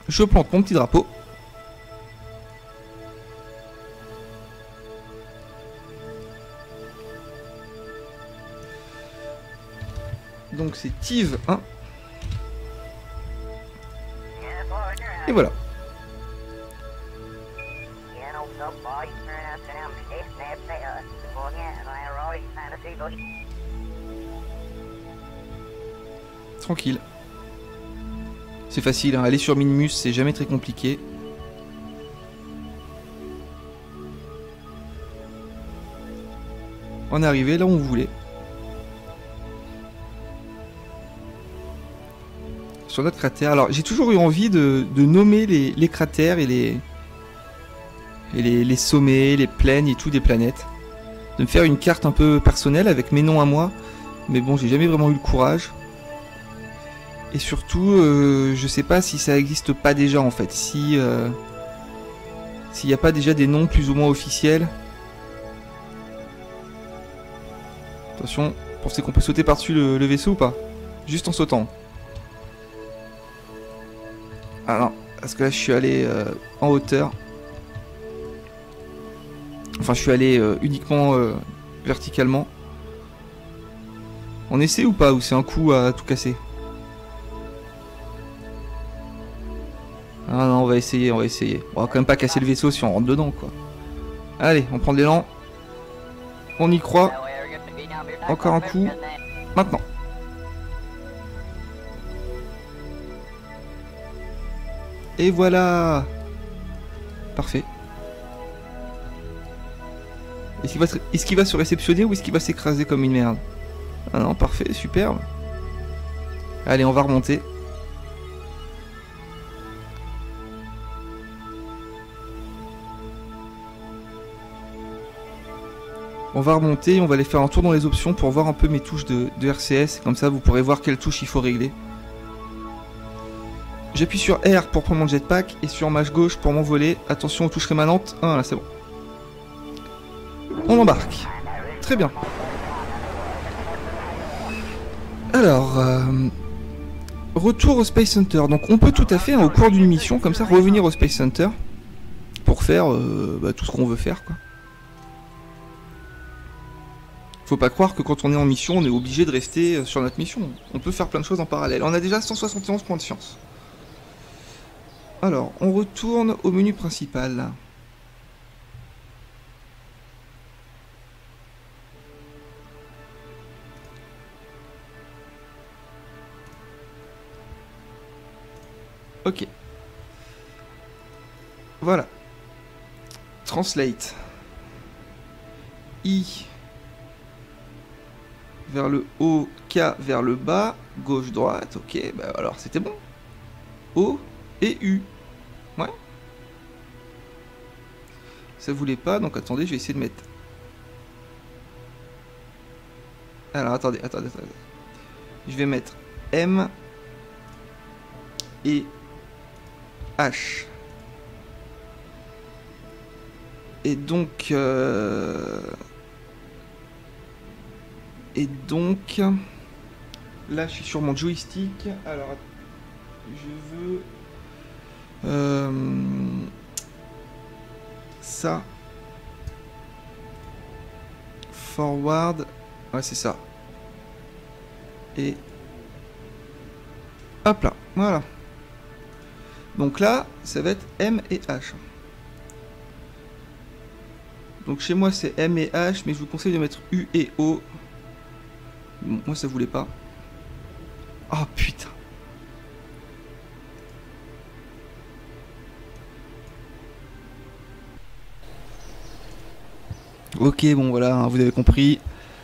Je plante mon petit drapeau. Donc c'est TIV 1. Et voilà. Tranquille. C'est facile, hein. Aller sur Minmus, c'est jamais très compliqué. On est arrivé là où on voulait. Sur notre cratère. Alors j'ai toujours eu envie de nommer les cratères et les sommets, les plaines et tout des planètes. De me faire une carte un peu personnelle avec mes noms à moi. Mais bon, j'ai jamais vraiment eu le courage. Et surtout, je sais pas si ça existe pas déjà en fait. S'il n'y a pas déjà des noms plus ou moins officiels. Attention, pensez qu'on peut sauter par-dessus le vaisseau ou pas? Juste en sautant. Ah non, parce que là je suis allé en hauteur. Enfin je suis allé uniquement verticalement. On essaie ou pas? Ou c'est un coup à tout casser? Ah non, on va essayer, on va essayer. On va quand même pas casser le vaisseau si on rentre dedans quoi. Allez, on prend de l'élan. On y croit. Encore un coup. Maintenant. Et voilà. Parfait. Est-ce qu'il va se réceptionner ou est-ce qu'il va s'écraser comme une merde? Ah non, parfait, superbe. Allez, on va remonter. On va remonter, on va aller faire un tour dans les options pour voir un peu mes touches de RCS. Comme ça, vous pourrez voir quelles touches il faut régler. J'appuie sur R pour prendre mon jetpack et sur mâche gauche pour m'envoler. Attention aux touches rémanentes. Ah là, c'est bon. On embarque. Très bien. Alors, retour au Space Center. Donc on peut tout à fait, hein, au cours d'une mission, comme ça, revenir au Space Center pour faire tout ce qu'on veut faire, quoi. Faut pas croire que quand on est en mission, on est obligé de rester sur notre mission. On peut faire plein de choses en parallèle. On a déjà 171 points de science. Alors, on retourne au menu principal. Ok. Voilà. Translate. I vers le haut, K vers le bas, gauche, droite, ok, bah alors c'était bon. O et U. Ouais. Ça voulait pas, donc attendez, je vais essayer de mettre... Alors attendez. Je vais mettre M et H. Et donc... là je suis sur mon joystick. Alors je veux ça forward, ouais c'est ça, et hop là, voilà. Donc là ça va être M et H. Donc chez moi c'est M et H, mais je vous conseille de mettre U et O. Bon, moi ça voulait pas. Oh putain. Ok, bon voilà, hein, vous avez compris.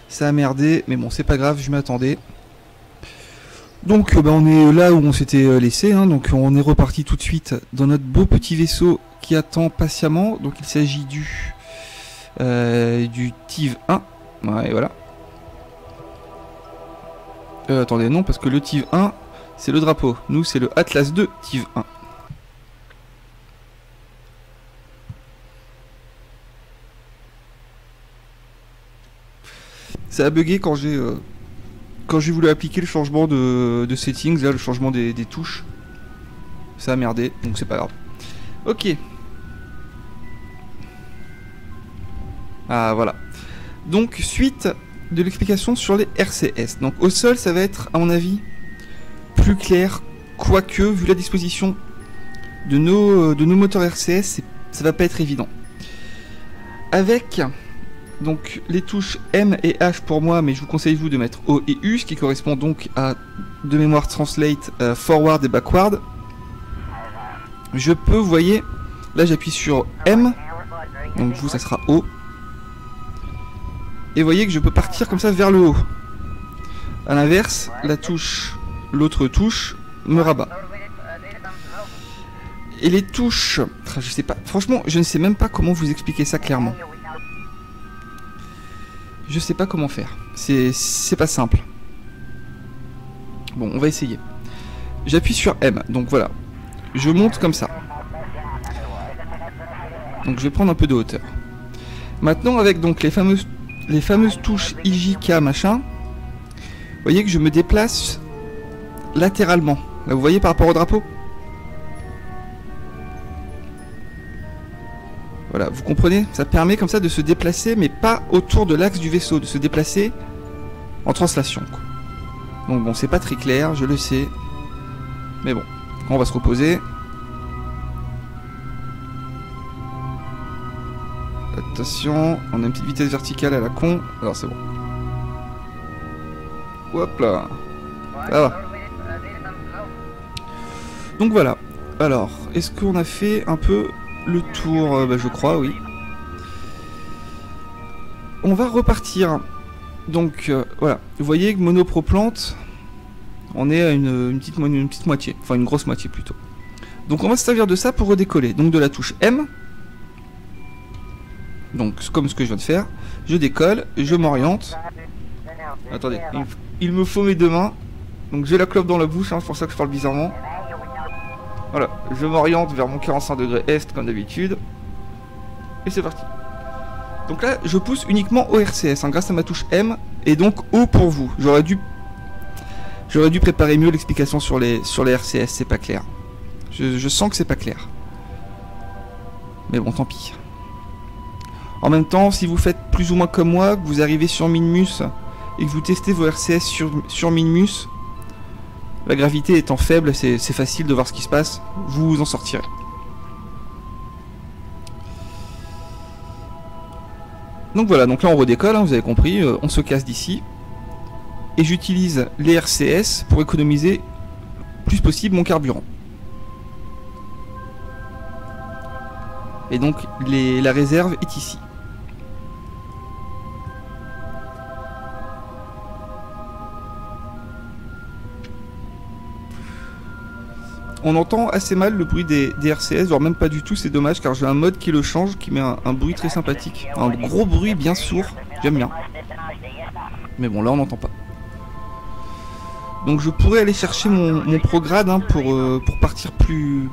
Ça a merdé, mais bon c'est pas grave, je m'attendais. Donc bah, on est là où on s'était laissé, hein, donc on est reparti tout de suite dans notre beau petit vaisseau qui attend patiemment. Donc il s'agit du TIV 1. Ouais, voilà. Attendez, non, parce que le TIV 1, c'est le drapeau. Nous, c'est le Atlas 2 TIV 1. Ça a bugué quand j'ai voulu appliquer le changement de settings, là, le changement des touches. Ça a merdé, donc c'est pas grave. Ok. Ah, voilà. Donc, suite de l'explication sur les RCS. Donc, au sol, ça va être, à mon avis, plus clair, quoique, vu la disposition de nos moteurs RCS, ça va pas être évident. Avec, donc, les touches M et H pour moi, mais je vous conseille, vous, de mettre O et U, ce qui correspond donc à, de mémoire, translate, forward et backward. Je peux, vous voyez, là, j'appuie sur M, donc, vous, ça sera O. Et vous voyez que je peux partir comme ça vers le haut. A l'inverse, l'autre touche me rabat. Et les touches, je sais pas, franchement, je ne sais même pas comment vous expliquer ça clairement. Je sais pas comment faire. C'est pas simple. Bon, on va essayer. J'appuie sur M, donc voilà. Je monte comme ça. Donc je vais prendre un peu de hauteur. Maintenant, avec donc les fameuses touches IJK machin, vous voyez que je me déplace latéralement. Là, vous voyez par rapport au drapeau. Voilà, vous comprenez? Ça permet comme ça de se déplacer, mais pas autour de l'axe du vaisseau, de se déplacer en translation, quoi. Donc bon, c'est pas très clair, je le sais. Mais bon, on va se reposer. Attention, on a une petite vitesse verticale à la con. Alors c'est bon. Hop là. Ça va. Donc voilà. Alors, est-ce qu'on a fait un peu le tour? Je crois, oui. On va repartir. Donc voilà. Vous voyez que monoproplante, on est à une petite moitié. Enfin, une grosse moitié plutôt. Donc on va se servir de ça pour redécoller. Donc de la touche M. Donc comme ce que je viens de faire, je décolle, je m'oriente. Attendez, il me faut mes deux mains. Donc j'ai la clope dans la bouche, hein, c'est pour ça que je parle bizarrement. Voilà, je m'oriente vers mon 45 degrés est comme d'habitude. Et c'est parti. Donc là, je pousse uniquement au RCS, hein, grâce à ma touche M. Et donc O pour vous. J'aurais dû préparer mieux l'explication sur les RCS, c'est pas clair. Je sens que c'est pas clair. Mais bon, tant pis. En même temps, si vous faites plus ou moins comme moi, que vous arrivez sur Minmus et que vous testez vos RCS sur Minmus, la gravité étant faible, c'est facile de voir ce qui se passe, vous vous en sortirez. Donc voilà, donc là on redécolle, hein, vous avez compris, on se casse d'ici. Et j'utilise les RCS pour économiser le plus possible mon carburant. Et donc la réserve est ici. On entend assez mal le bruit des RCS, voire même pas du tout, c'est dommage car j'ai un mode qui le change, qui met un bruit très sympathique. Un gros bruit bien sourd, j'aime bien. Mais bon là on n'entend pas. Donc je pourrais aller chercher mon prograde, hein, pour partir plus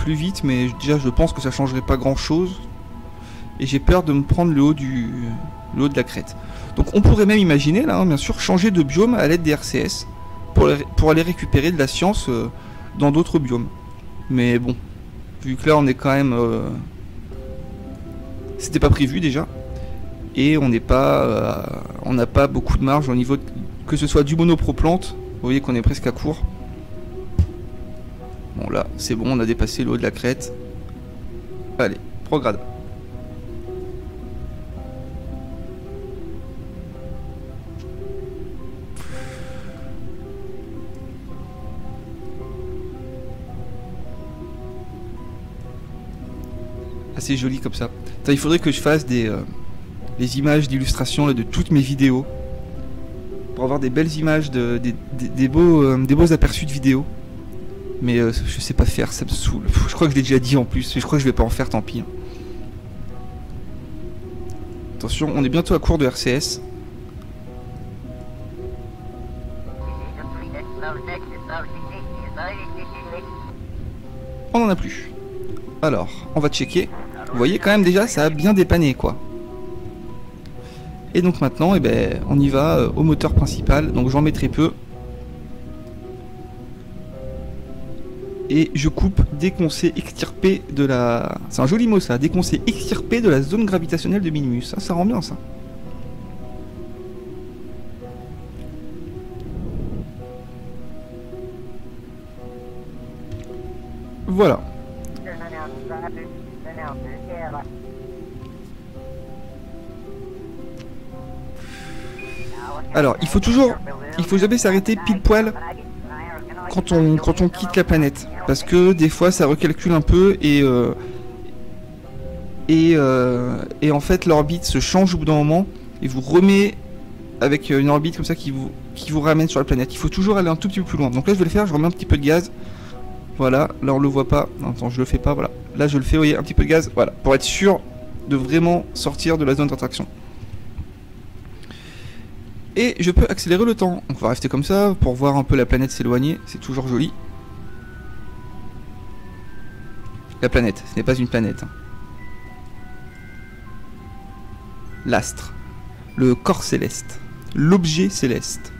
vite, mais déjà je pense que ça changerait pas grand chose. Et j'ai peur de me prendre le haut de la crête. Donc on pourrait même imaginer là, hein, bien sûr, changer de biome à l'aide des RCS. Pour aller récupérer de la science dans d'autres biomes. Mais bon, vu que là on est quand même... C'était pas prévu déjà. Et on n'a pas beaucoup de marge au niveau que ce soit du monoproplante. Vous voyez qu'on est presque à court. Bon là, c'est bon, on a dépassé le haut de la crête. Allez, prograde. assez joli comme ça. Attends, il faudrait que je fasse des images d'illustration de toutes mes vidéos. Pour avoir des belles images, des beaux aperçus de vidéos. Mais je sais pas faire, ça me saoule. Je crois que je l'ai déjà dit en plus, je crois que je vais pas en faire, tant pis. Attention, on est bientôt à court de RCS. On en a plus. Alors, on va checker. Vous voyez quand même déjà, ça a bien dépanné quoi. Et donc maintenant, eh ben, on y va au moteur principal. Donc j'en mettrai peu. Et je coupe dès qu'on s'est extirpé de la... C'est un joli mot ça, dès qu'on s'est extirpé de la zone gravitationnelle de Minmus. Ça rend bien ça. Voilà. Alors, il faut jamais s'arrêter pile poil quand on quitte la planète, parce que des fois ça recalcule un peu et en fait l'orbite se change au bout d'un moment et vous remet avec une orbite comme ça qui vous ramène sur la planète. Il faut toujours aller un tout petit peu plus loin. Donc là je vais le faire, je remets un petit peu de gaz. Voilà, là on le voit pas. Non, attends, je le fais pas, voilà. Là je le fais, vous voyez, un petit peu de gaz, voilà, pour être sûr de vraiment sortir de la zone d'attraction. Et je peux accélérer le temps. Donc on va rester comme ça pour voir un peu la planète s'éloigner. C'est toujours joli. La planète, ce n'est pas une planète. L'astre. Le corps céleste. L'objet céleste.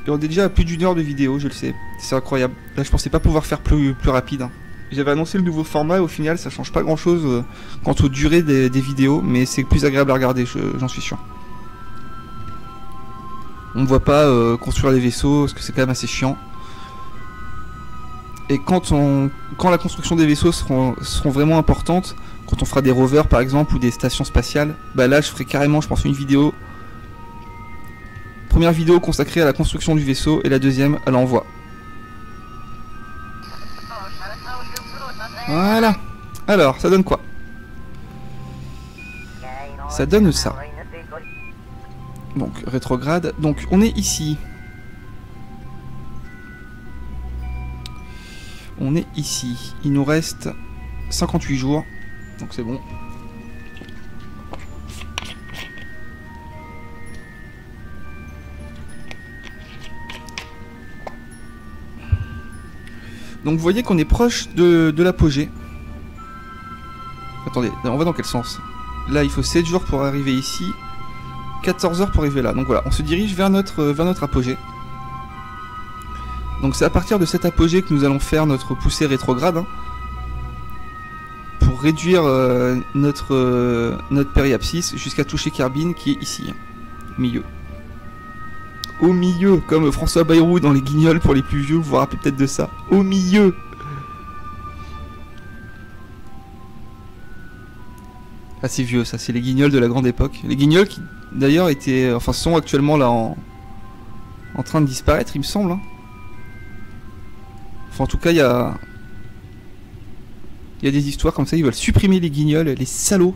Et on est déjà à plus d'1 heure de vidéo, je le sais. C'est incroyable. Là je pensais pas pouvoir faire plus rapide. Hein. J'avais annoncé le nouveau format et au final ça change pas grand chose quant aux durées des vidéos, mais c'est plus agréable à regarder, j'en suis sûr. On ne voit pas construire les vaisseaux parce que c'est quand même assez chiant. Et quand la construction des vaisseaux seront vraiment importantes, quand on fera des rovers par exemple ou des stations spatiales, bah là je ferai carrément, je pense, une vidéo. Première vidéo consacrée à la construction du vaisseau et la deuxième à l'envoi. Voilà. Alors, ça donne quoi? Ça donne ça. Donc, rétrograde. Donc, on est ici. On est ici. Il nous reste 58 jours. Donc, c'est bon. Donc vous voyez qu'on est proche de l'apogée. Attendez, on va dans quel sens? Là il faut 7 jours pour arriver ici, 14 heures pour arriver là. Donc voilà, on se dirige vers notre apogée. Donc c'est à partir de cet apogée que nous allons faire notre poussée rétrograde. Hein, pour réduire notre périapsis jusqu'à toucher Kerbin qui est ici, au milieu. Au milieu, comme François Bayrou dans Les Guignols pour les plus vieux, vous vous rappelez peut-être de ça. Au milieu. Ah c'est vieux ça, c'est les Guignols de la grande époque. Les Guignols qui d'ailleurs étaient, enfin sont actuellement là en train de disparaître il me semble. Hein. Enfin en tout cas il y a des histoires comme ça, ils veulent supprimer les Guignols, les salauds.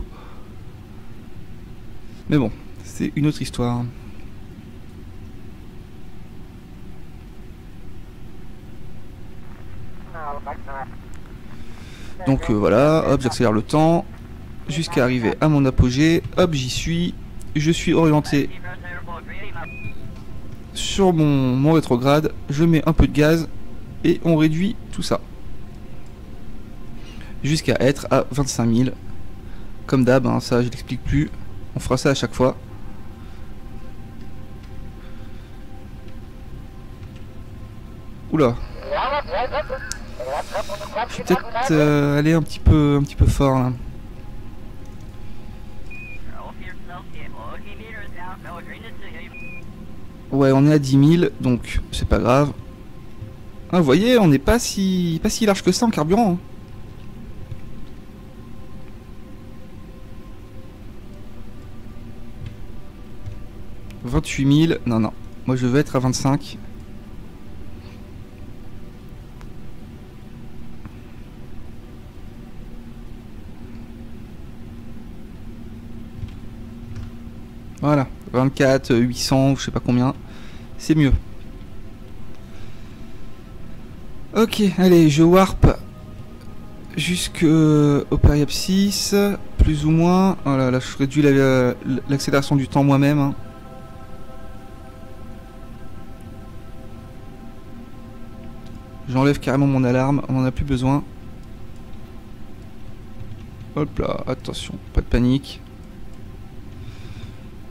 Mais bon, c'est une autre histoire. Donc voilà, hop, j'accélère le temps jusqu'à arriver à mon apogée. Hop, j'y suis. Je suis orienté sur mon rétrograde. Je mets un peu de gaz et on réduit tout ça jusqu'à être à 25 000. Comme d'hab, hein, ça je l'explique plus. On fera ça à chaque fois. Oula. Je vais peut-être aller un petit peu fort là. Ouais, on est à 10 000, donc c'est pas grave. Ah, vous voyez, on n'est pas si large que ça en carburant. Hein. « 28 000, non, moi je veux être à 25. Voilà, 24, 800, je sais pas combien. C'est mieux. Ok, allez, je warp jusqu'au périapsis, plus ou moins. Voilà, là je réduis l'accélération du temps moi-même. Hein. J'enlève carrément mon alarme, on n'en a plus besoin. Hop là, attention, pas de panique.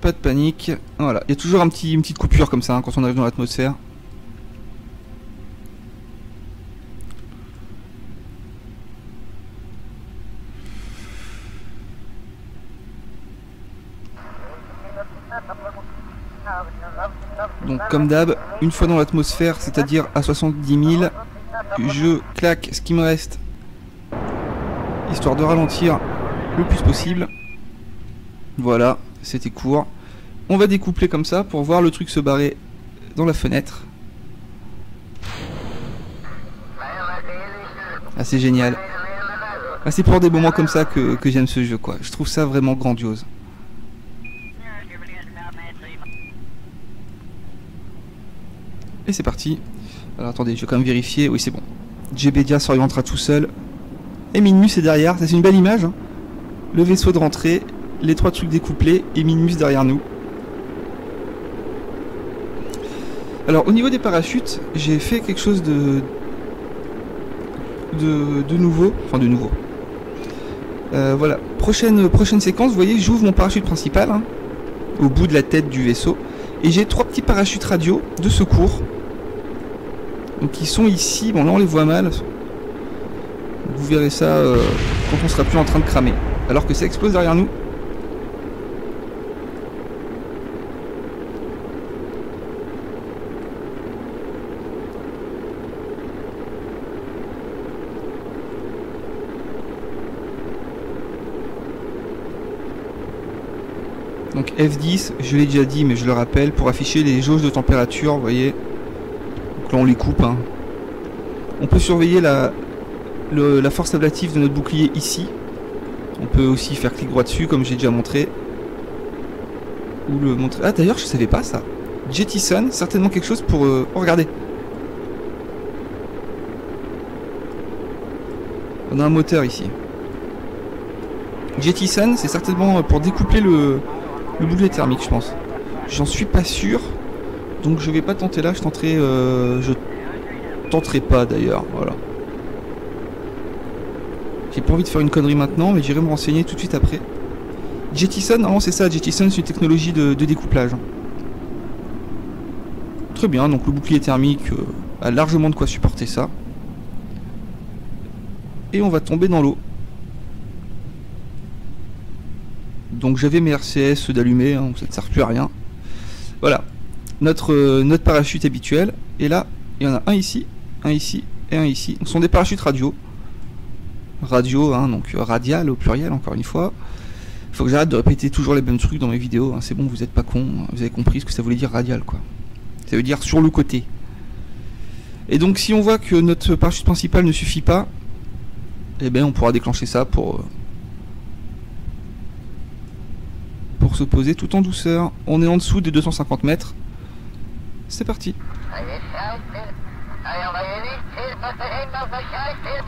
Pas de panique. Voilà, il y a toujours une petite coupure comme ça hein, quand on arrive dans l'atmosphère. Donc comme d'hab, une fois dans l'atmosphère, c'est-à-dire à 70 000, je claque ce qui me reste, histoire de ralentir le plus possible. Voilà, c'était court. On va découpler comme ça pour voir le truc se barrer dans la fenêtre. Ah, c'est génial. Ah, c'est pour des moments comme ça que j'aime ce jeu, quoi. Je trouve ça vraiment grandiose. Et c'est parti. Alors attendez, je vais quand même vérifier. Oui, c'est bon. Djebedia s'orientera tout seul. Et Minmus est derrière. Ça, c'est une belle image. Hein. Le vaisseau de rentrée, les 3 trucs découplés et Minmus derrière nous. Alors au niveau des parachutes, j'ai fait quelque chose de nouveau. Enfin de nouveau. Voilà. Prochaine séquence, vous voyez, j'ouvre mon parachute principal hein, au bout de la tête du vaisseau. Et j'ai 3 petits parachutes radio de secours. Donc ils sont ici. Bon là on les voit mal. Vous verrez ça quand on sera plus en train de cramer. Alors que ça explose derrière nous. Donc F10, je l'ai déjà dit mais je le rappelle, pour afficher les jauges de température, vous voyez. Donc là on les coupe. Hein. On peut surveiller la force ablative de notre bouclier ici. On peut aussi faire clic droit dessus comme j'ai déjà montré. Ou le montrer. Ah d'ailleurs je savais pas ça. Jettison, certainement quelque chose pour... Oh regardez. On a un moteur ici. Jettison c'est certainement pour découpler le bouclier thermique je pense. J'en suis pas sûr. Donc je vais pas tenter là, je tenterai pas d'ailleurs. Voilà. J'ai pas envie de faire une connerie maintenant, mais j'irai me renseigner tout de suite après. Jettison, non c'est ça, Jettison c'est une technologie de découplage. Très bien, donc le bouclier thermique a largement de quoi supporter ça. Et on va tomber dans l'eau. Donc j'avais mes RCS d'allumer, hein, ça ne sert plus à rien. Voilà, notre parachute habituel. Et là, il y en a un ici et un ici. Ce sont des parachutes radio. Radio, hein, donc radial au pluriel, encore une fois. Il faut que j'arrête de répéter toujours les mêmes trucs dans mes vidéos. Hein. C'est bon, vous n'êtes pas cons. Vous avez compris ce que ça voulait dire radial, quoi. Ça veut dire sur le côté. Et donc si on voit que notre parachute principal ne suffit pas, eh bien on pourra déclencher ça pour se poser tout en douceur. On est en dessous des 250 mètres. C'est parti.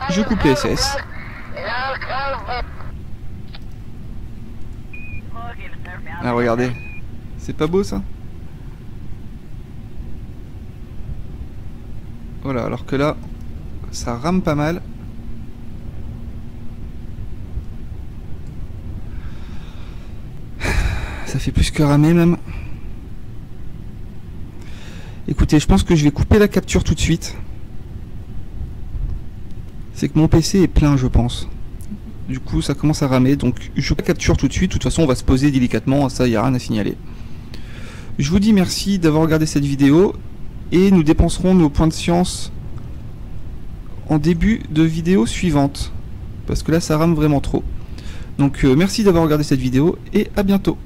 Je coupe les SS. Ah regardez, c'est pas beau ça? Voilà, alors que là, ça rame pas mal. Ça fait plus que ramer même. Écoutez, je pense que je vais couper la capture tout de suite. C'est que mon PC est plein, je pense. Du coup, ça commence à ramer. Donc, je coupe la capture tout de suite. De toute façon, on va se poser délicatement. Ça, il n'y a rien à signaler. Je vous dis merci d'avoir regardé cette vidéo. Et nous dépenserons nos points de science en début de vidéo suivante. Parce que là, ça rame vraiment trop. Donc, merci d'avoir regardé cette vidéo. Et à bientôt.